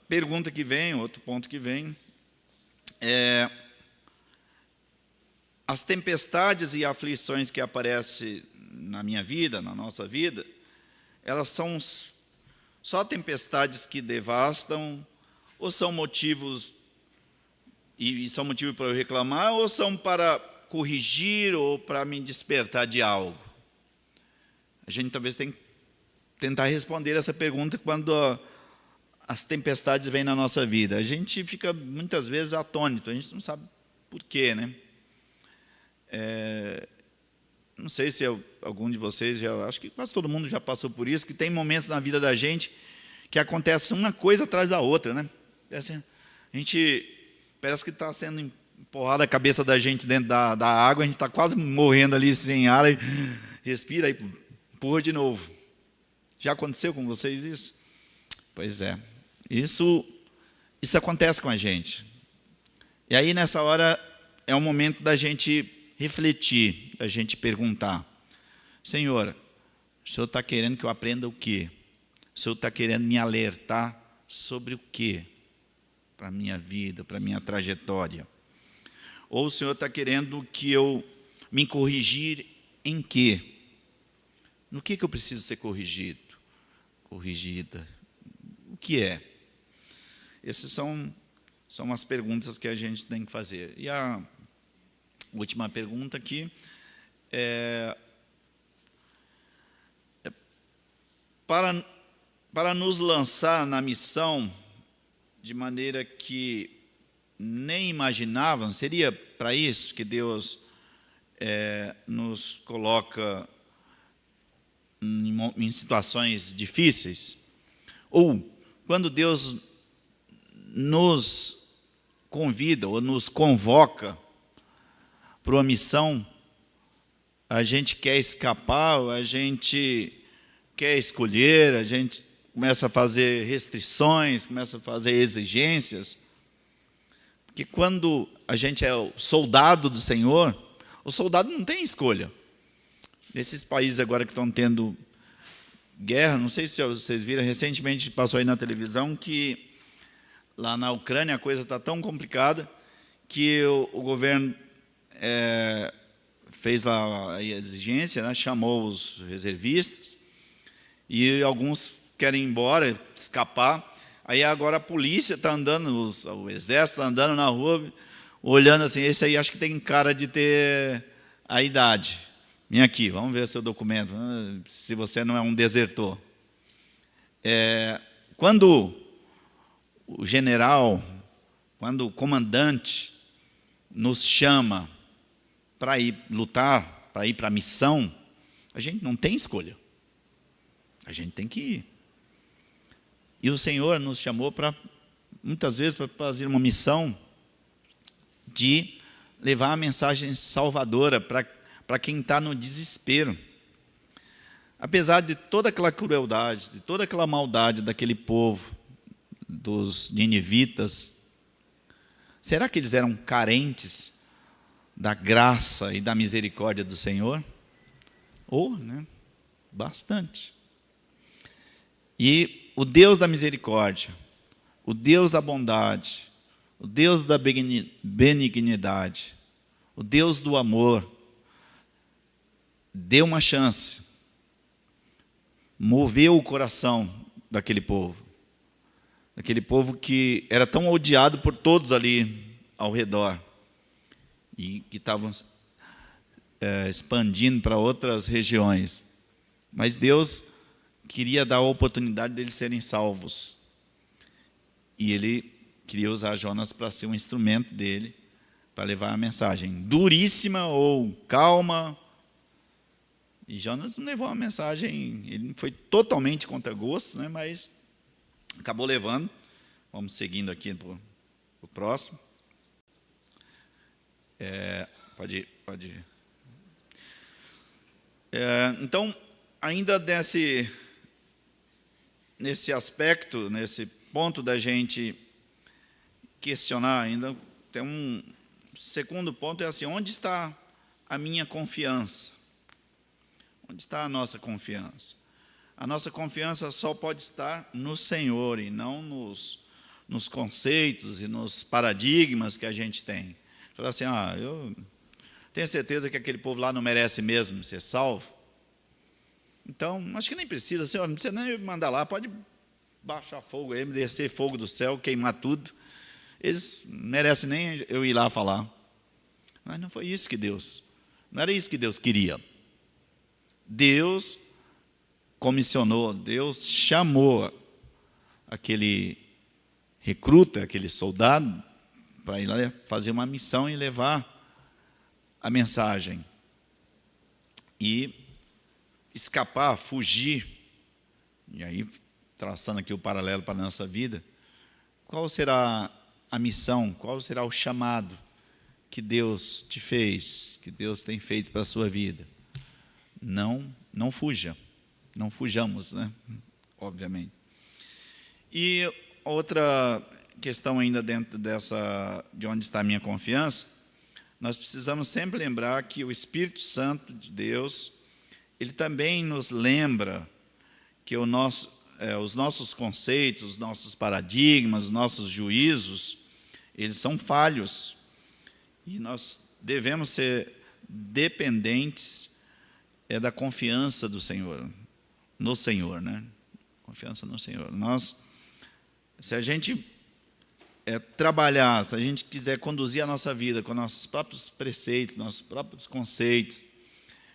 pergunta que vem, outro ponto que vem, as tempestades e aflições que aparecem na minha vida, na nossa vida, elas são só tempestades que devastam, ou são motivos, e são motivos para eu reclamar, ou são para corrigir ou para me despertar de algo? A gente talvez tenha que tentar responder essa pergunta quando as tempestades vêm na nossa vida. A gente fica muitas vezes atônito, a gente não sabe por quê, né? Não sei se algum de vocês, acho que quase todo mundo já passou por isso, que tem momentos na vida da gente que acontece uma coisa atrás da outra, né? A gente parece que está sendo empurrada a cabeça da gente dentro da água, a gente está quase morrendo ali sem ar, e respira e empurra de novo. Já aconteceu com vocês isso? Pois é, isso acontece com a gente. E aí, nessa hora, é o momento da gente refletir, da gente perguntar: Senhor, o Senhor está querendo que eu aprenda o quê? O Senhor está querendo me alertar sobre o quê? Para a minha vida, para a minha trajetória. Ou o Senhor está querendo que eu me corrigir em quê? No que eu preciso ser corrigido? Corrigida? O que é? Essas são as perguntas que a gente tem que fazer. E a última pergunta aqui para nos lançar na missão de maneira que nem imaginavam. Seria para isso que Deus nos coloca em situações difíceis? Ou quando Deus nos convida ou nos convoca para uma missão, a gente quer escapar, a gente quer escolher, a gente começa a fazer restrições, começa a fazer exigências? Porque quando a gente é o soldado do Senhor, o soldado não tem escolha. Nesses países agora que estão tendo guerra, não sei se vocês viram, recentemente passou aí na televisão que lá na Ucrânia a coisa está tão complicada que o governo fez a exigência, né, chamou os reservistas, e alguns querem ir embora, escapar. Aí agora a polícia está andando, o exército está andando na rua, olhando assim: esse aí acho que tem cara de ter a idade. Vem aqui, vamos ver o seu documento, se você não é um desertor. Quando o general, quando o comandante nos chama para ir lutar, para ir para a missão, a gente não tem escolha. A gente tem que ir. E o Senhor nos chamou muitas vezes, para fazer uma missão de levar a mensagem salvadora para quem está no desespero. Apesar de toda aquela crueldade, de toda aquela maldade daquele povo, dos ninivitas, será que eles eram carentes da graça e da misericórdia do Senhor? Né? Bastante. E o Deus da misericórdia, o Deus da bondade, o Deus da benignidade, o Deus do amor, deu uma chance, moveu o coração daquele povo que era tão odiado por todos ali ao redor, e que estavam expandindo para outras regiões. Mas Deus queria dar a oportunidade deles serem salvos. E Ele queria usar Jonas para ser um instrumento dele, para levar a mensagem duríssima ou calma. E Jonas não levou uma mensagem, ele foi totalmente contra gosto, né, mas acabou levando. Vamos seguindo aqui para o próximo. Pode ir. Então, ainda nesse aspecto, nesse ponto da gente questionar ainda, tem um segundo ponto, é assim, onde está a minha confiança? Onde está a nossa confiança? A nossa confiança só pode estar no Senhor e não nos conceitos e nos paradigmas que a gente tem. Falar assim, eu tenho certeza que aquele povo lá não merece mesmo ser salvo. Então, acho que nem precisa, Senhor, não precisa nem mandar lá, pode baixar fogo aí, descer fogo do céu, queimar tudo. Eles não merecem nem eu ir lá falar. Mas não foi isso que não era isso que Deus queria. Deus comissionou, Deus chamou aquele recruta, aquele soldado, para ir lá fazer uma missão e levar a mensagem. E escapar, fugir. E aí, traçando aqui o paralelo para a nossa vida, qual será a missão, qual será o chamado que Deus te fez, que Deus tem feito para a sua vida? Não fuja, não fujamos, né? Obviamente. E outra questão ainda dentro de onde está a minha confiança, nós precisamos sempre lembrar que o Espírito Santo de Deus, ele também nos lembra que os nossos conceitos, os nossos paradigmas, os nossos juízos, eles são falhos. E nós devemos ser dependentes da confiança do Senhor, no Senhor, né? Confiança no Senhor. Se a gente trabalhar, se a gente quiser conduzir a nossa vida com nossos próprios preceitos, nossos próprios conceitos,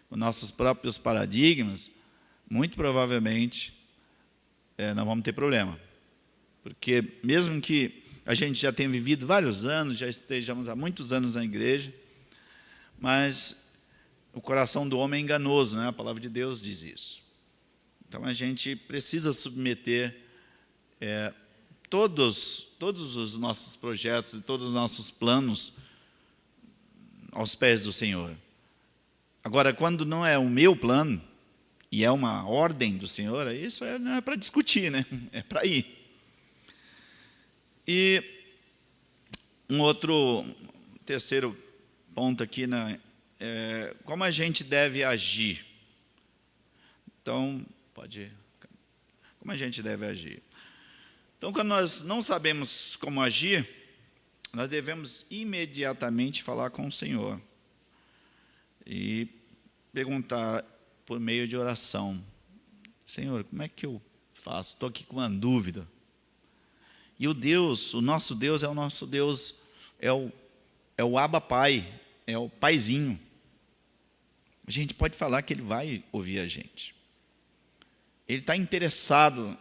com nossos próprios paradigmas, muito provavelmente nós vamos ter problema. Porque mesmo que a gente já tenha vivido vários anos, já estejamos há muitos anos na igreja, mas o coração do homem é enganoso, né? A palavra de Deus diz isso. Então a gente precisa submeter todos os nossos projetos e todos os nossos planos aos pés do Senhor. Agora, quando não é o meu plano, e é uma ordem do Senhor, isso não é para discutir, né? É para ir. E terceiro ponto aqui, como a gente deve agir. Então, como a gente deve agir? Então, quando nós não sabemos como agir, nós devemos imediatamente falar com o Senhor e perguntar por meio de oração: Senhor, como é que eu faço? Estou aqui com uma dúvida. E o nosso Deus é o nosso Deus, é o Abba Pai, é o Paizinho. A gente pode falar que Ele vai ouvir a gente. Ele está interessado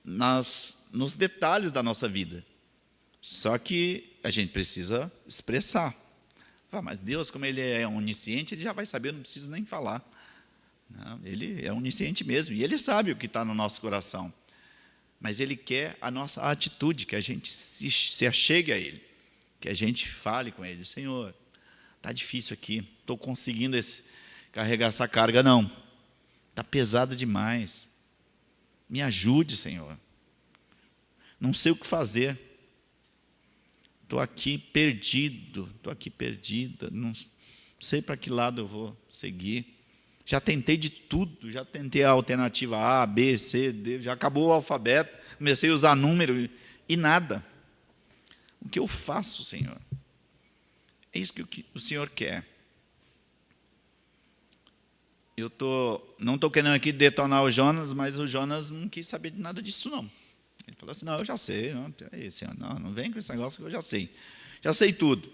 nos detalhes da nossa vida. Só que a gente precisa expressar. Mas Deus, como Ele é onisciente, Ele já vai saber, eu não preciso nem falar. Não, Ele é onisciente mesmo, e Ele sabe o que está no nosso coração. Mas Ele quer a nossa atitude, que a gente se achegue a Ele, que a gente fale com Ele: Senhor, está difícil aqui, estou conseguindo carregar essa carga, não. Está pesado demais. Me ajude, Senhor. Não sei o que fazer. Estou aqui perdido, não sei para que lado eu vou seguir. Já tentei de tudo, já tentei a alternativa A, B, C, D, já acabou o alfabeto, comecei a usar número e nada. O que eu faço, Senhor? É isso que o Senhor quer. Não estou querendo aqui detonar o Jonas, mas o Jonas não quis saber de nada disso, não. Ele falou assim: não, eu já sei, Senhor, não vem com esse negócio que eu já sei tudo.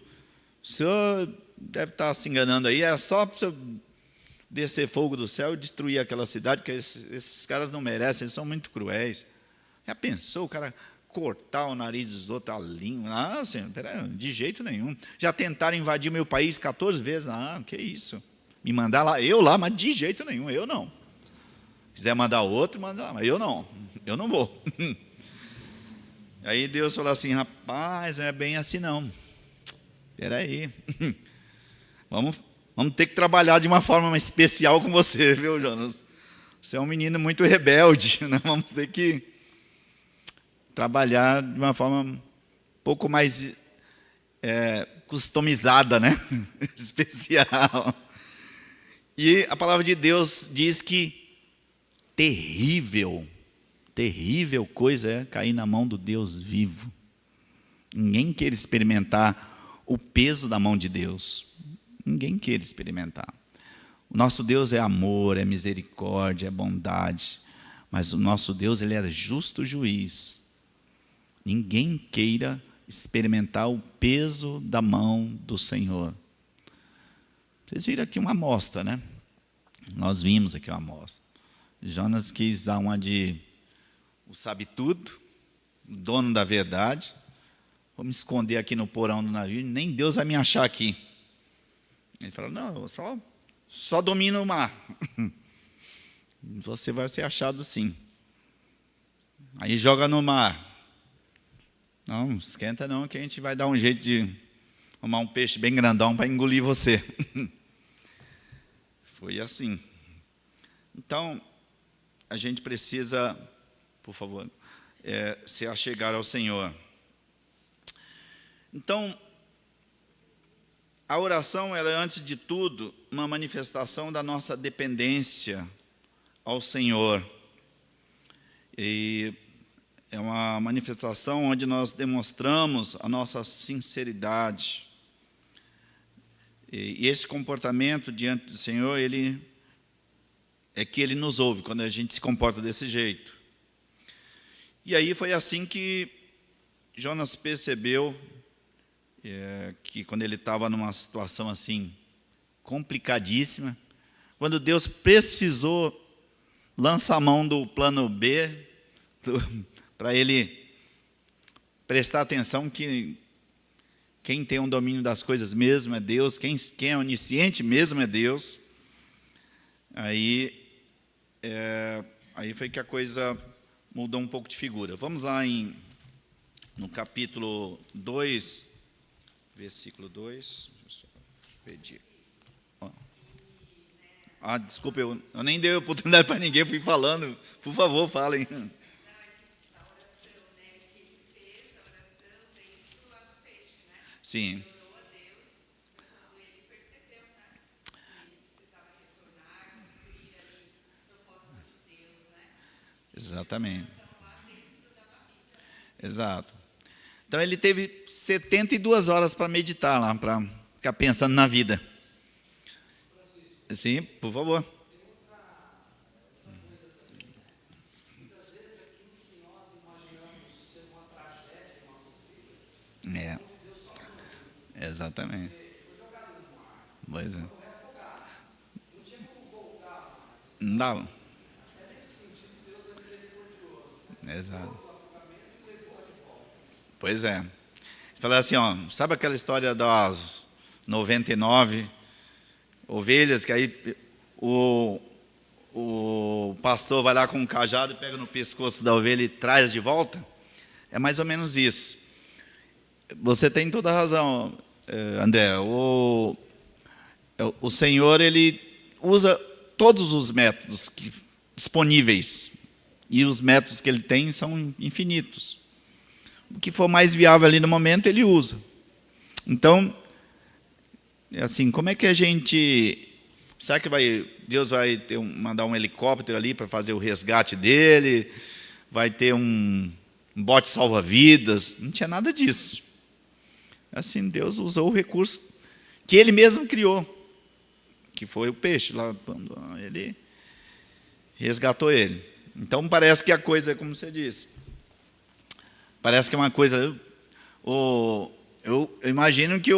O Senhor deve estar se enganando aí, era só para descer fogo do céu e destruir aquela cidade, porque esses caras não merecem, eles são muito cruéis. Já pensou o cara cortar o nariz dos outros, a língua? Não, senhor, de jeito nenhum. Já tentaram invadir o meu país 14 vezes. Ah, que isso? Me mandar lá, eu lá, mas de jeito nenhum, eu não. Quiser mandar outro, manda lá, mas eu não vou. Aí Deus falou assim, rapaz, não é bem assim não. Espera aí. Vamos ter que trabalhar de uma forma mais especial com você, viu, Jonas? Você é um menino muito rebelde, né? Vamos ter que trabalhar de uma forma um pouco mais customizada, né? Especial. E a palavra de Deus diz que terrível coisa é cair na mão do Deus vivo. Ninguém quer experimentar o peso da mão de Deus. Ninguém quer experimentar. O nosso Deus é amor, é misericórdia, é bondade. Mas o nosso Deus, ele é justo juiz. Ninguém queira experimentar o peso da mão do Senhor. Vocês viram aqui uma amostra, né? Nós vimos aqui uma amostra. Jonas quis dar uma de o sabe tudo, o dono da verdade. Vou me esconder aqui no porão do navio, nem Deus vai me achar aqui. Ele falou, não, eu só domino o mar. Você vai ser achado sim. Aí joga no mar. Não esquenta não, que a gente vai dar um jeito de arrumar um peixe bem grandão para engolir você. Foi assim. Então, a gente precisa, por favor, se achegar ao Senhor. Então, a oração ela é, antes de tudo, uma manifestação da nossa dependência ao Senhor. E é uma manifestação onde nós demonstramos a nossa sinceridade. E esse comportamento diante do Senhor, ele nos ouve, quando a gente se comporta desse jeito. E aí foi assim que Jonas percebeu que quando ele estava numa situação assim, complicadíssima, quando Deus precisou lançar a mão do plano B, para ele prestar atenção que quem tem um domínio das coisas mesmo é Deus, quem é onisciente mesmo é Deus. Aí foi que a coisa mudou um pouco de figura. Vamos lá no capítulo 2, versículo 2. Deixa eu pedir. Desculpa, eu nem dei oportunidade para ninguém, fui falando. Por favor, falem. Sim. Exatamente. Exato. Então ele teve 72 horas para meditar lá, para ficar pensando na vida. Sim, por favor. Muitas vezes aquilo que nós imaginamos ser uma tragédia em nossas vidas, Deus só Exatamente. foi jogado no mar, Pois é. foi afogado. Não tinha como voltar. Não dava. Até nesse sentido, Deus é misericordioso. Exato. O afogamento e levou de volta. Pois é. Falei assim, sabe aquela história das 99 ovelhas, que aí o pastor vai lá com um cajado e pega no pescoço da ovelha e traz de volta? É mais ou menos isso. Você tem toda a razão, André. O Senhor, ele usa todos os métodos disponíveis, e os métodos que ele tem são infinitos. O que for mais viável ali no momento, ele usa. Então, assim, como é que a gente... Será que Deus vai mandar um helicóptero ali para fazer o resgate dele? Vai ter um bote salva-vidas? Não tinha nada disso. Assim, Deus usou o recurso que ele mesmo criou, que foi o peixe lá, quando ele resgatou ele. Então, parece que a coisa é como você disse. Parece que é uma coisa... eu imagino que,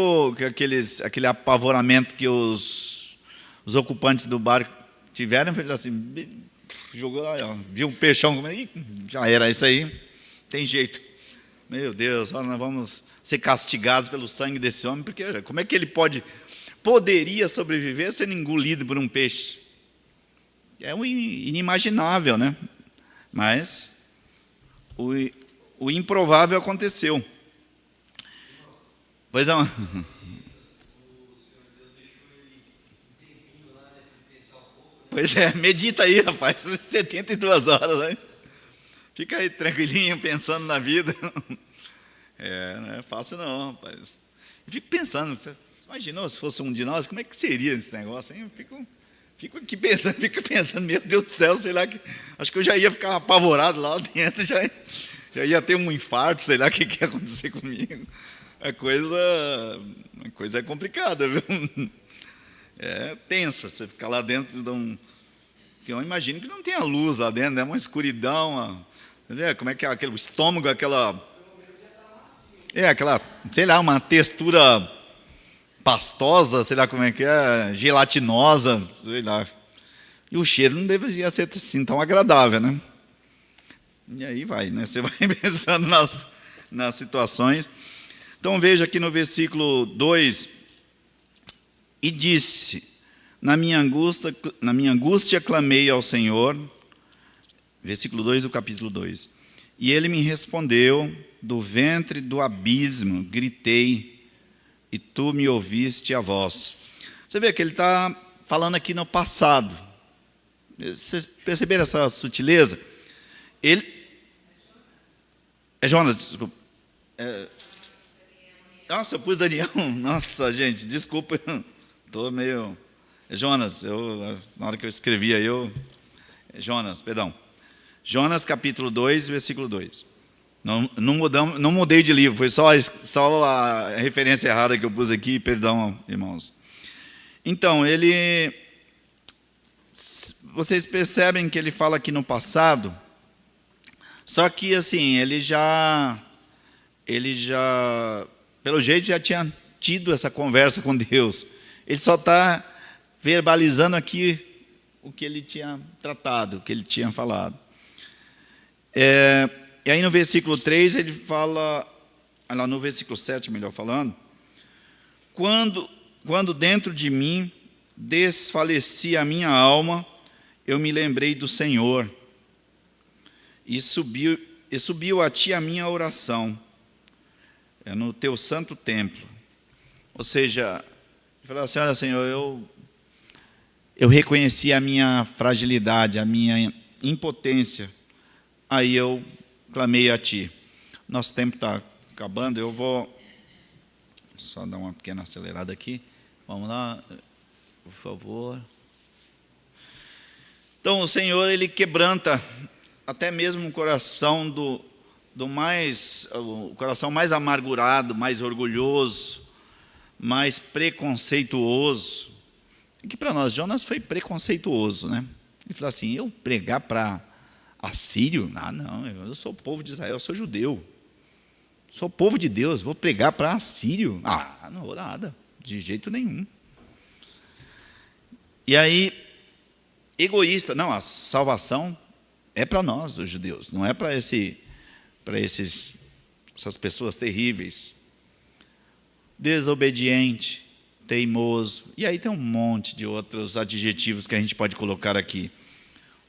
aquele apavoramento que os ocupantes do barco tiveram, foi assim, jogou lá, ó, viu o peixão, já era isso aí, tem jeito. Meu Deus, nós vamos ser castigados pelo sangue desse homem, porque como é que ele poderia sobreviver sendo engolido por um peixe? É o inimaginável, né? Mas o improvável aconteceu. Pois é. Pois é, medita aí, rapaz, 72 horas, né? Fica aí tranquilinho, pensando na vida. Não é fácil não, rapaz. Eu fico pensando, você imaginou se fosse um de nós, como é que seria esse negócio, hein? Eu fico aqui pensando, meu Deus do céu, sei lá, acho que eu já ia ficar apavorado lá dentro, já ia ter um infarto, sei lá o que ia acontecer comigo. A coisa é complicada, viu? É tensa, você ficar lá dentro de um... Eu imagino que não tenha luz lá dentro, é uma escuridão, como é que é aquele estômago, aquela, sei lá, uma textura pastosa, sei lá como é que é, gelatinosa, sei lá. E o cheiro não deveria ser assim tão agradável, né? E aí vai, né? Você vai pensando nas situações. Então veja aqui no versículo 2, e disse, na minha angústia clamei ao Senhor, versículo 2 do capítulo 2, e ele me respondeu, do ventre do abismo gritei, e tu me ouviste a voz. Você vê que ele está falando aqui no passado. Vocês perceberam essa sutileza? É Jonas, desculpa. Nossa, eu pus Daniel. Nossa, gente, desculpa. Estou meio... Jonas, na hora que eu escrevia, Jonas, perdão. Jonas, capítulo 2, versículo 2. Não mudei de livro, foi só a referência errada que eu pus aqui, perdão, irmãos. Então, vocês percebem que ele fala aqui no passado, só que assim, ele já, pelo jeito, já tinha tido essa conversa com Deus. Ele só está verbalizando aqui o que ele tinha tratado, o que ele tinha falado. E aí no versículo 3 ele fala, lá no versículo 7, melhor falando, quando dentro de mim desfalecia a minha alma, eu me lembrei do Senhor, e subiu a ti a minha oração, no teu santo templo. Ou seja, ele falou assim, olha Senhor, eu reconheci a minha fragilidade, a minha impotência, aí eu clamei a ti. Nosso tempo está acabando, eu vou só dar uma pequena acelerada aqui. Vamos lá, por favor. Então, o Senhor, Ele quebranta até mesmo o coração o coração mais amargurado, mais orgulhoso, mais preconceituoso. Que para nós, Jonas foi preconceituoso, né? Ele falou assim, eu pregar para assírio? Não, eu sou povo de Israel, eu sou judeu. Sou povo de Deus, vou pregar para assírio? Não vou nada, de jeito nenhum. E aí, egoísta, não, a salvação é para nós, os judeus, não é para essas pessoas terríveis. Desobediente, teimoso, e aí tem um monte de outros adjetivos que a gente pode colocar aqui.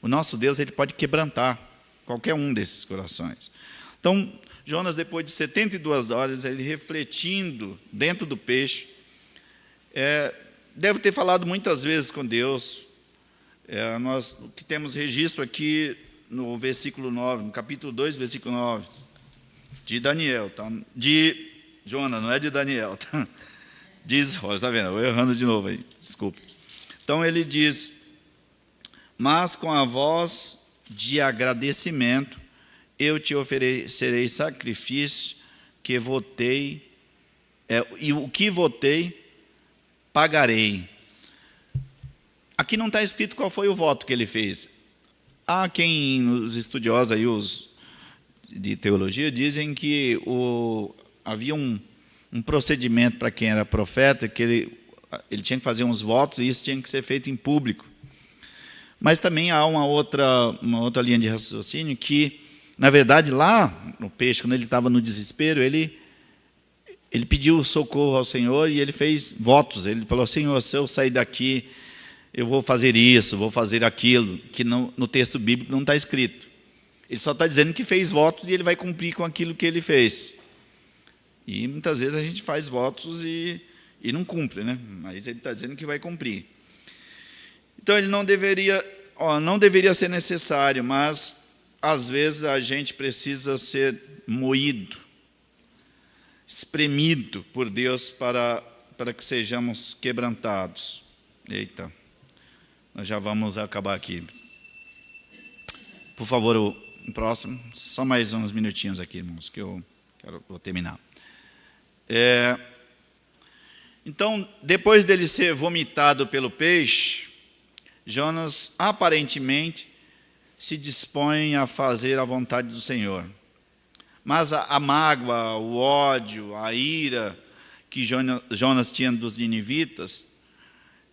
O nosso Deus, Ele pode quebrantar qualquer um desses corações. Então, Jonas, depois de 72 horas, ele refletindo dentro do peixe, deve ter falado muitas vezes com Deus. Nós o que temos registro aqui no versículo 9, no capítulo 2, versículo 9, de Daniel, tá? De Jonas, não é de Daniel, tá? Diz, olha, está vendo, eu errando de novo aí, desculpe. Então ele diz, mas com a voz de agradecimento, eu te oferecerei sacrifício que votei, e o que votei, pagarei. Aqui não está escrito qual foi o voto que ele fez. Há quem, os estudiosos aí, os de teologia, dizem que havia um um procedimento para quem era profeta, que ele tinha que fazer uns votos, e isso tinha que ser feito em público. Mas também há uma outra linha de raciocínio que, na verdade, lá no peixe, quando ele estava no desespero, ele pediu socorro ao Senhor e ele fez votos. Ele falou: Senhor, se eu sair daqui, eu vou fazer isso, vou fazer aquilo, que no texto bíblico não está escrito. Ele só está dizendo que fez votos e ele vai cumprir com aquilo que ele fez. E muitas vezes a gente faz votos e não cumpre, né? Mas ele está dizendo que vai cumprir. Então ele não deveria ser necessário, mas às vezes a gente precisa ser moído, espremido por Deus para que sejamos quebrantados. Eita, nós já vamos acabar aqui. Por favor, o próximo, só mais uns minutinhos aqui, irmãos, que eu vou terminar. Então, depois dele ser vomitado pelo peixe, Jonas aparentemente se dispõe a fazer a vontade do Senhor. Mas a mágoa, o ódio, a ira que Jonas tinha dos ninivitas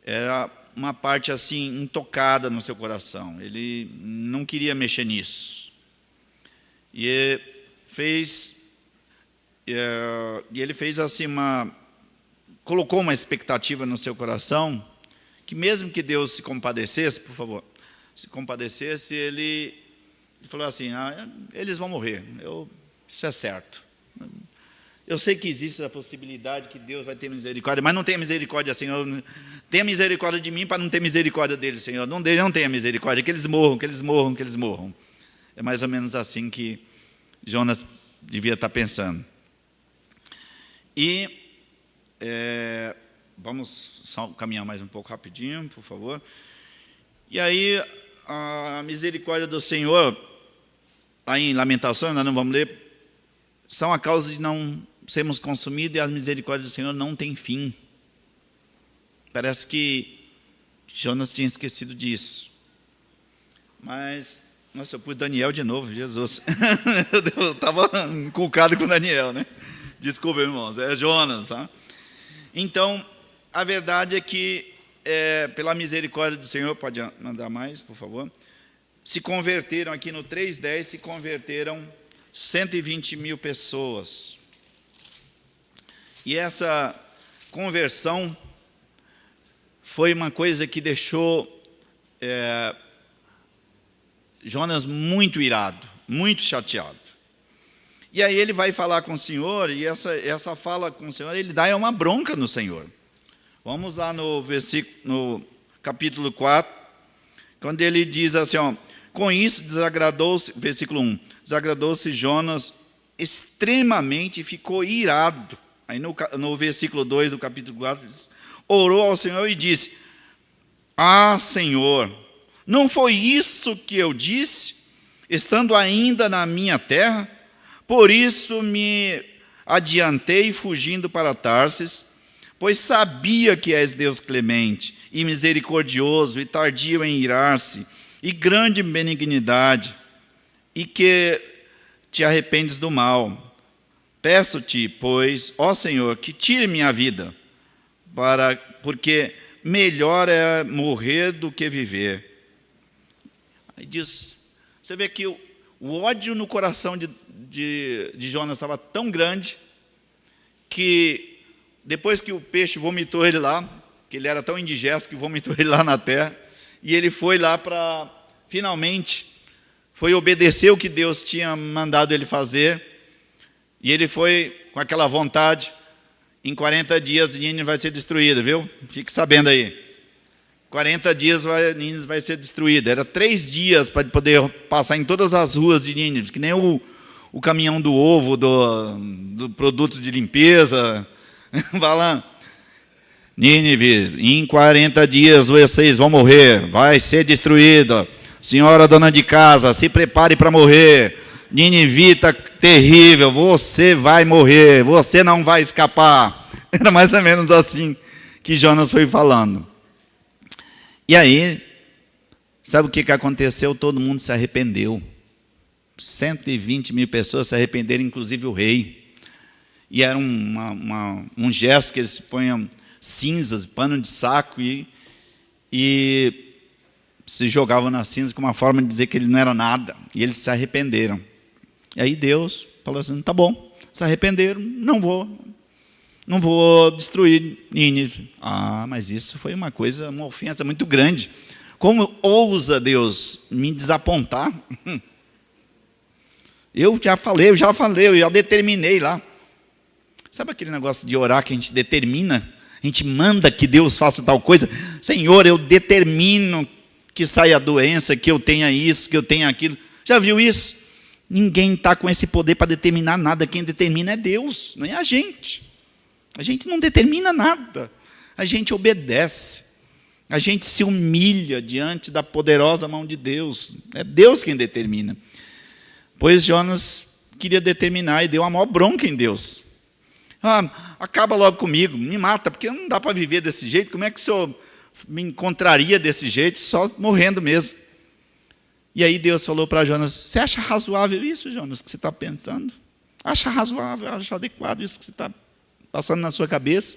era uma parte assim intocada no seu coração. Ele não queria mexer nisso. E ele fez assim colocou uma expectativa no seu coração que mesmo que Deus se compadecesse, por favor, se compadecesse, ele falou assim: eles vão morrer, isso é certo. Eu sei que existe a possibilidade que Deus vai ter misericórdia, mas não tenha misericórdia, Senhor. Tenha misericórdia de mim para não ter misericórdia deles, Senhor. Não tenha misericórdia, que eles morram, que eles morram, que eles morram. É mais ou menos assim que Jonas devia estar pensando. E vamos só caminhar mais um pouco rapidinho, por favor. E aí, a misericórdia do Senhor, lá em Lamentações, nós não vamos ler, são a causa de não sermos consumidos, e a misericórdia do Senhor não tem fim. Parece que Jonas tinha esquecido disso. Mas, nossa, eu pus Daniel de novo, Jesus. Eu estava inculcado com Daniel, né? Desculpa, irmãos, é Jonas. Tá? Então, a verdade é que, pela misericórdia do Senhor, pode mandar mais, por favor, se converteram, aqui no 3:10, se converteram 120 mil pessoas. E essa conversão foi uma coisa que deixou Jonas muito irado, muito chateado. E aí ele vai falar com o Senhor, e essa fala com o Senhor, ele dá uma bronca no Senhor. Vamos lá no capítulo 4, quando ele diz assim, com isso desagradou-se, versículo 1, desagradou-se Jonas extremamente e ficou irado. Aí no versículo 2 do capítulo 4, diz, orou ao Senhor e disse: Senhor, não foi isso que eu disse, estando ainda na minha terra? Por isso me adiantei fugindo para Tarsis, pois sabia que és Deus clemente e misericordioso e tardio em irar-se, e grande benignidade, e que te arrependes do mal. Peço-te, pois, ó Senhor, que tire minha vida, porque melhor é morrer do que viver. Aí diz, você vê que o ódio no coração de Jonas estava tão grande, que depois que o peixe vomitou ele lá, que ele era tão indigesto que vomitou ele lá na terra, e ele foi lá para, finalmente, foi obedecer o que Deus tinha mandado ele fazer, e ele foi com aquela vontade, em 40 dias Nínive vai ser destruída, viu? Fique sabendo aí. 40 dias Nínive vai ser destruída. Era 3 dias para poder passar em todas as ruas de Nínive, que nem o caminhão do ovo, do produto de limpeza. Vai lá. Nínive, em 40 dias vocês vão morrer, vai ser destruída. Senhora dona de casa, se prepare para morrer. Ninivita terrível, você vai morrer, você não vai escapar. Era mais ou menos assim que Jonas foi falando. E aí, sabe o que aconteceu? Todo mundo se arrependeu. 120 mil pessoas se arrependeram, inclusive o rei. e era um gesto que eles ponham cinzas, pano de saco, e se jogavam na cinza com uma forma de dizer que ele não era nada, e eles se arrependeram. E aí Deus falou assim, tá bom, se arrependeram, não vou destruir Nínive. Mas isso foi uma ofensa muito grande. Como ousa Deus me desapontar? Eu já determinei lá. Sabe aquele negócio de orar que a gente determina? A gente manda que Deus faça tal coisa. Senhor, eu determino que saia a doença, que eu tenha isso, que eu tenha aquilo. Já viu isso? Ninguém está com esse poder para determinar nada. Quem determina é Deus, não é a gente. A gente não determina nada. A gente obedece. A gente se humilha diante da poderosa mão de Deus. É Deus quem determina. Pois Jonas queria determinar e deu uma maior bronca em Deus. Acaba logo comigo, me mata, porque não dá para viver desse jeito. Como é que o senhor me encontraria desse jeito, só morrendo mesmo? E aí Deus falou para Jonas, você acha razoável isso, Jonas, que você está pensando? Acha razoável, acha adequado isso que você está passando na sua cabeça?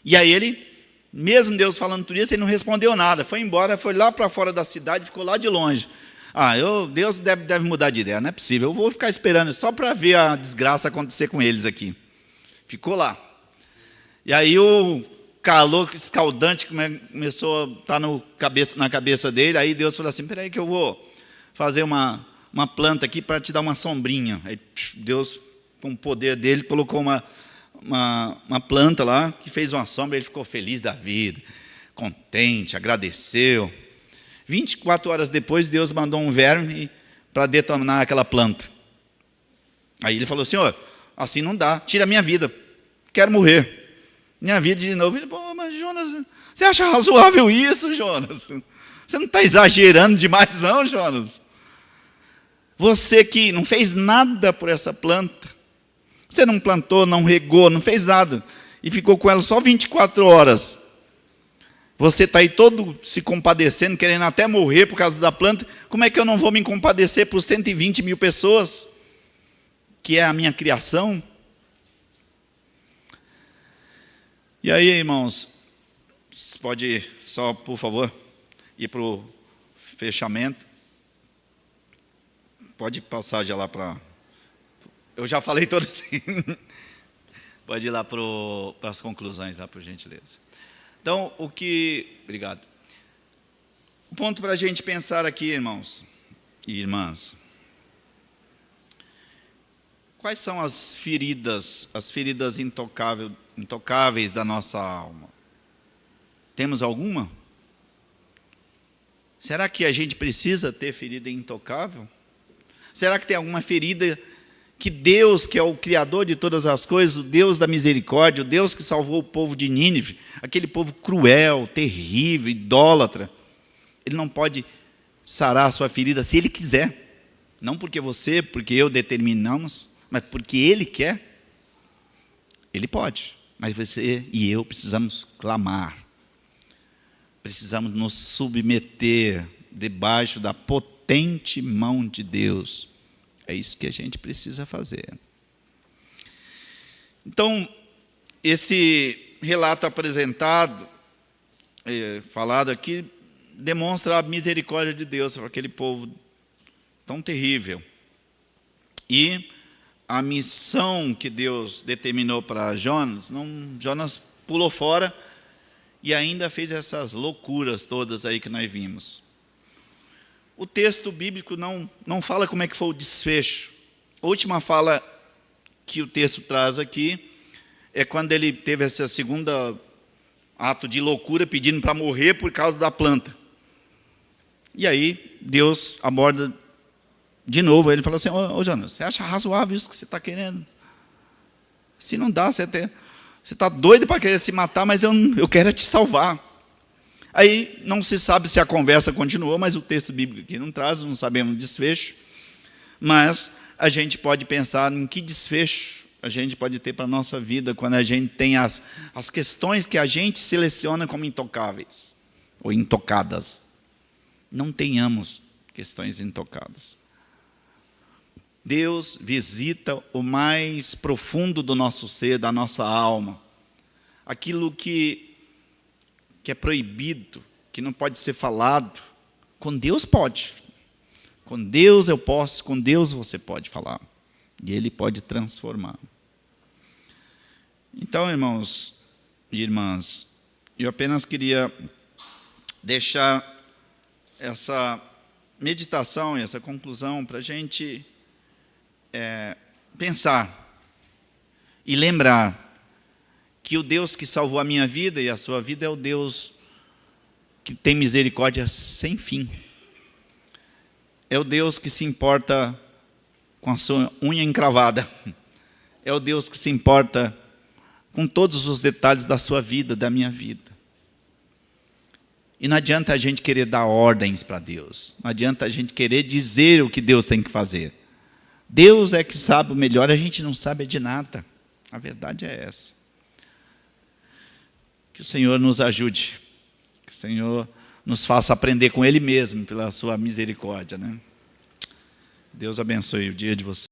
E aí ele, mesmo Deus falando tudo isso, ele não respondeu nada, foi embora, foi lá para fora da cidade, ficou lá de longe. Deus deve mudar de ideia, não é possível, eu vou ficar esperando só para ver a desgraça acontecer com eles aqui. Ficou lá. E aí o calor escaldante começou a estar na cabeça dele, aí Deus falou assim, espera aí que eu vou fazer uma planta aqui para te dar uma sombrinha. Aí Deus, com o poder dele, colocou uma planta lá, que fez uma sombra, ele ficou feliz da vida, contente, agradeceu. 24 horas depois, Deus mandou um verme para detonar aquela planta. Aí ele falou, Senhor, assim não dá, tira a minha vida, quero morrer. Minha vida de novo. Ele, mas Jonas, você acha razoável isso, Jonas? Você não está exagerando demais não, Jonas? Você que não fez nada por essa planta, você não plantou, não regou, não fez nada, e ficou com ela só 24 horas. Você está aí todo se compadecendo, querendo até morrer por causa da planta. Como é que eu não vou me compadecer por 120 mil pessoas, que é a minha criação? E aí, irmãos, você pode só, por favor, ir para o fechamento. Pode passar já lá para... Eu já falei todo assim. Pode ir lá para as conclusões, lá, por gentileza. Então, Obrigado. O ponto para a gente pensar aqui, irmãos e irmãs. Quais são as feridas intocáveis da nossa alma? Temos alguma? Será que a gente precisa ter ferida intocável? Será que tem alguma ferida que Deus, que é o Criador de todas as coisas, o Deus da misericórdia, o Deus que salvou o povo de Nínive, aquele povo cruel, terrível, idólatra, Ele não pode sarar a sua ferida se Ele quiser. Não porque eu determinamos, mas porque Ele quer. Ele pode, mas você e eu precisamos clamar. Precisamos nos submeter debaixo da potente mão de Deus. É isso que a gente precisa fazer. Então, esse relato apresentado, falado aqui, demonstra a misericórdia de Deus para aquele povo tão terrível. E a missão que Deus determinou para Jonas, Jonas pulou fora e ainda fez essas loucuras todas aí que nós vimos. O texto bíblico não fala como é que foi o desfecho. A última fala que o texto traz aqui é quando ele teve esse segundo ato de loucura, pedindo para morrer por causa da planta. E aí Deus aborda de novo, ele fala assim, ô Jonas, você acha razoável isso que você está querendo? Se não dá, você está doido para querer se matar, mas eu quero te salvar. Aí não se sabe se a conversa continuou, mas o texto bíblico aqui não traz, não sabemos o desfecho. Mas a gente pode pensar em que desfecho a gente pode ter para a nossa vida quando a gente tem as questões que a gente seleciona como intocáveis ou intocadas. Não tenhamos questões intocadas. Deus visita o mais profundo do nosso ser, da nossa alma. Aquilo que é proibido, que não pode ser falado. Com Deus pode. Com Deus eu posso, com Deus você pode falar. E Ele pode transformar. Então, irmãos e irmãs, eu apenas queria deixar essa meditação e essa conclusão para a gente pensar e lembrar que o Deus que salvou a minha vida e a sua vida é o Deus que tem misericórdia sem fim. É o Deus que se importa com a sua unha encravada. É o Deus que se importa com todos os detalhes da sua vida, da minha vida. E não adianta a gente querer dar ordens para Deus. Não adianta a gente querer dizer o que Deus tem que fazer. Deus é que sabe o melhor, a gente não sabe de nada. A verdade é essa. Que o Senhor nos ajude. Que o Senhor nos faça aprender com Ele mesmo, pela sua misericórdia, né? Deus abençoe o dia de vocês.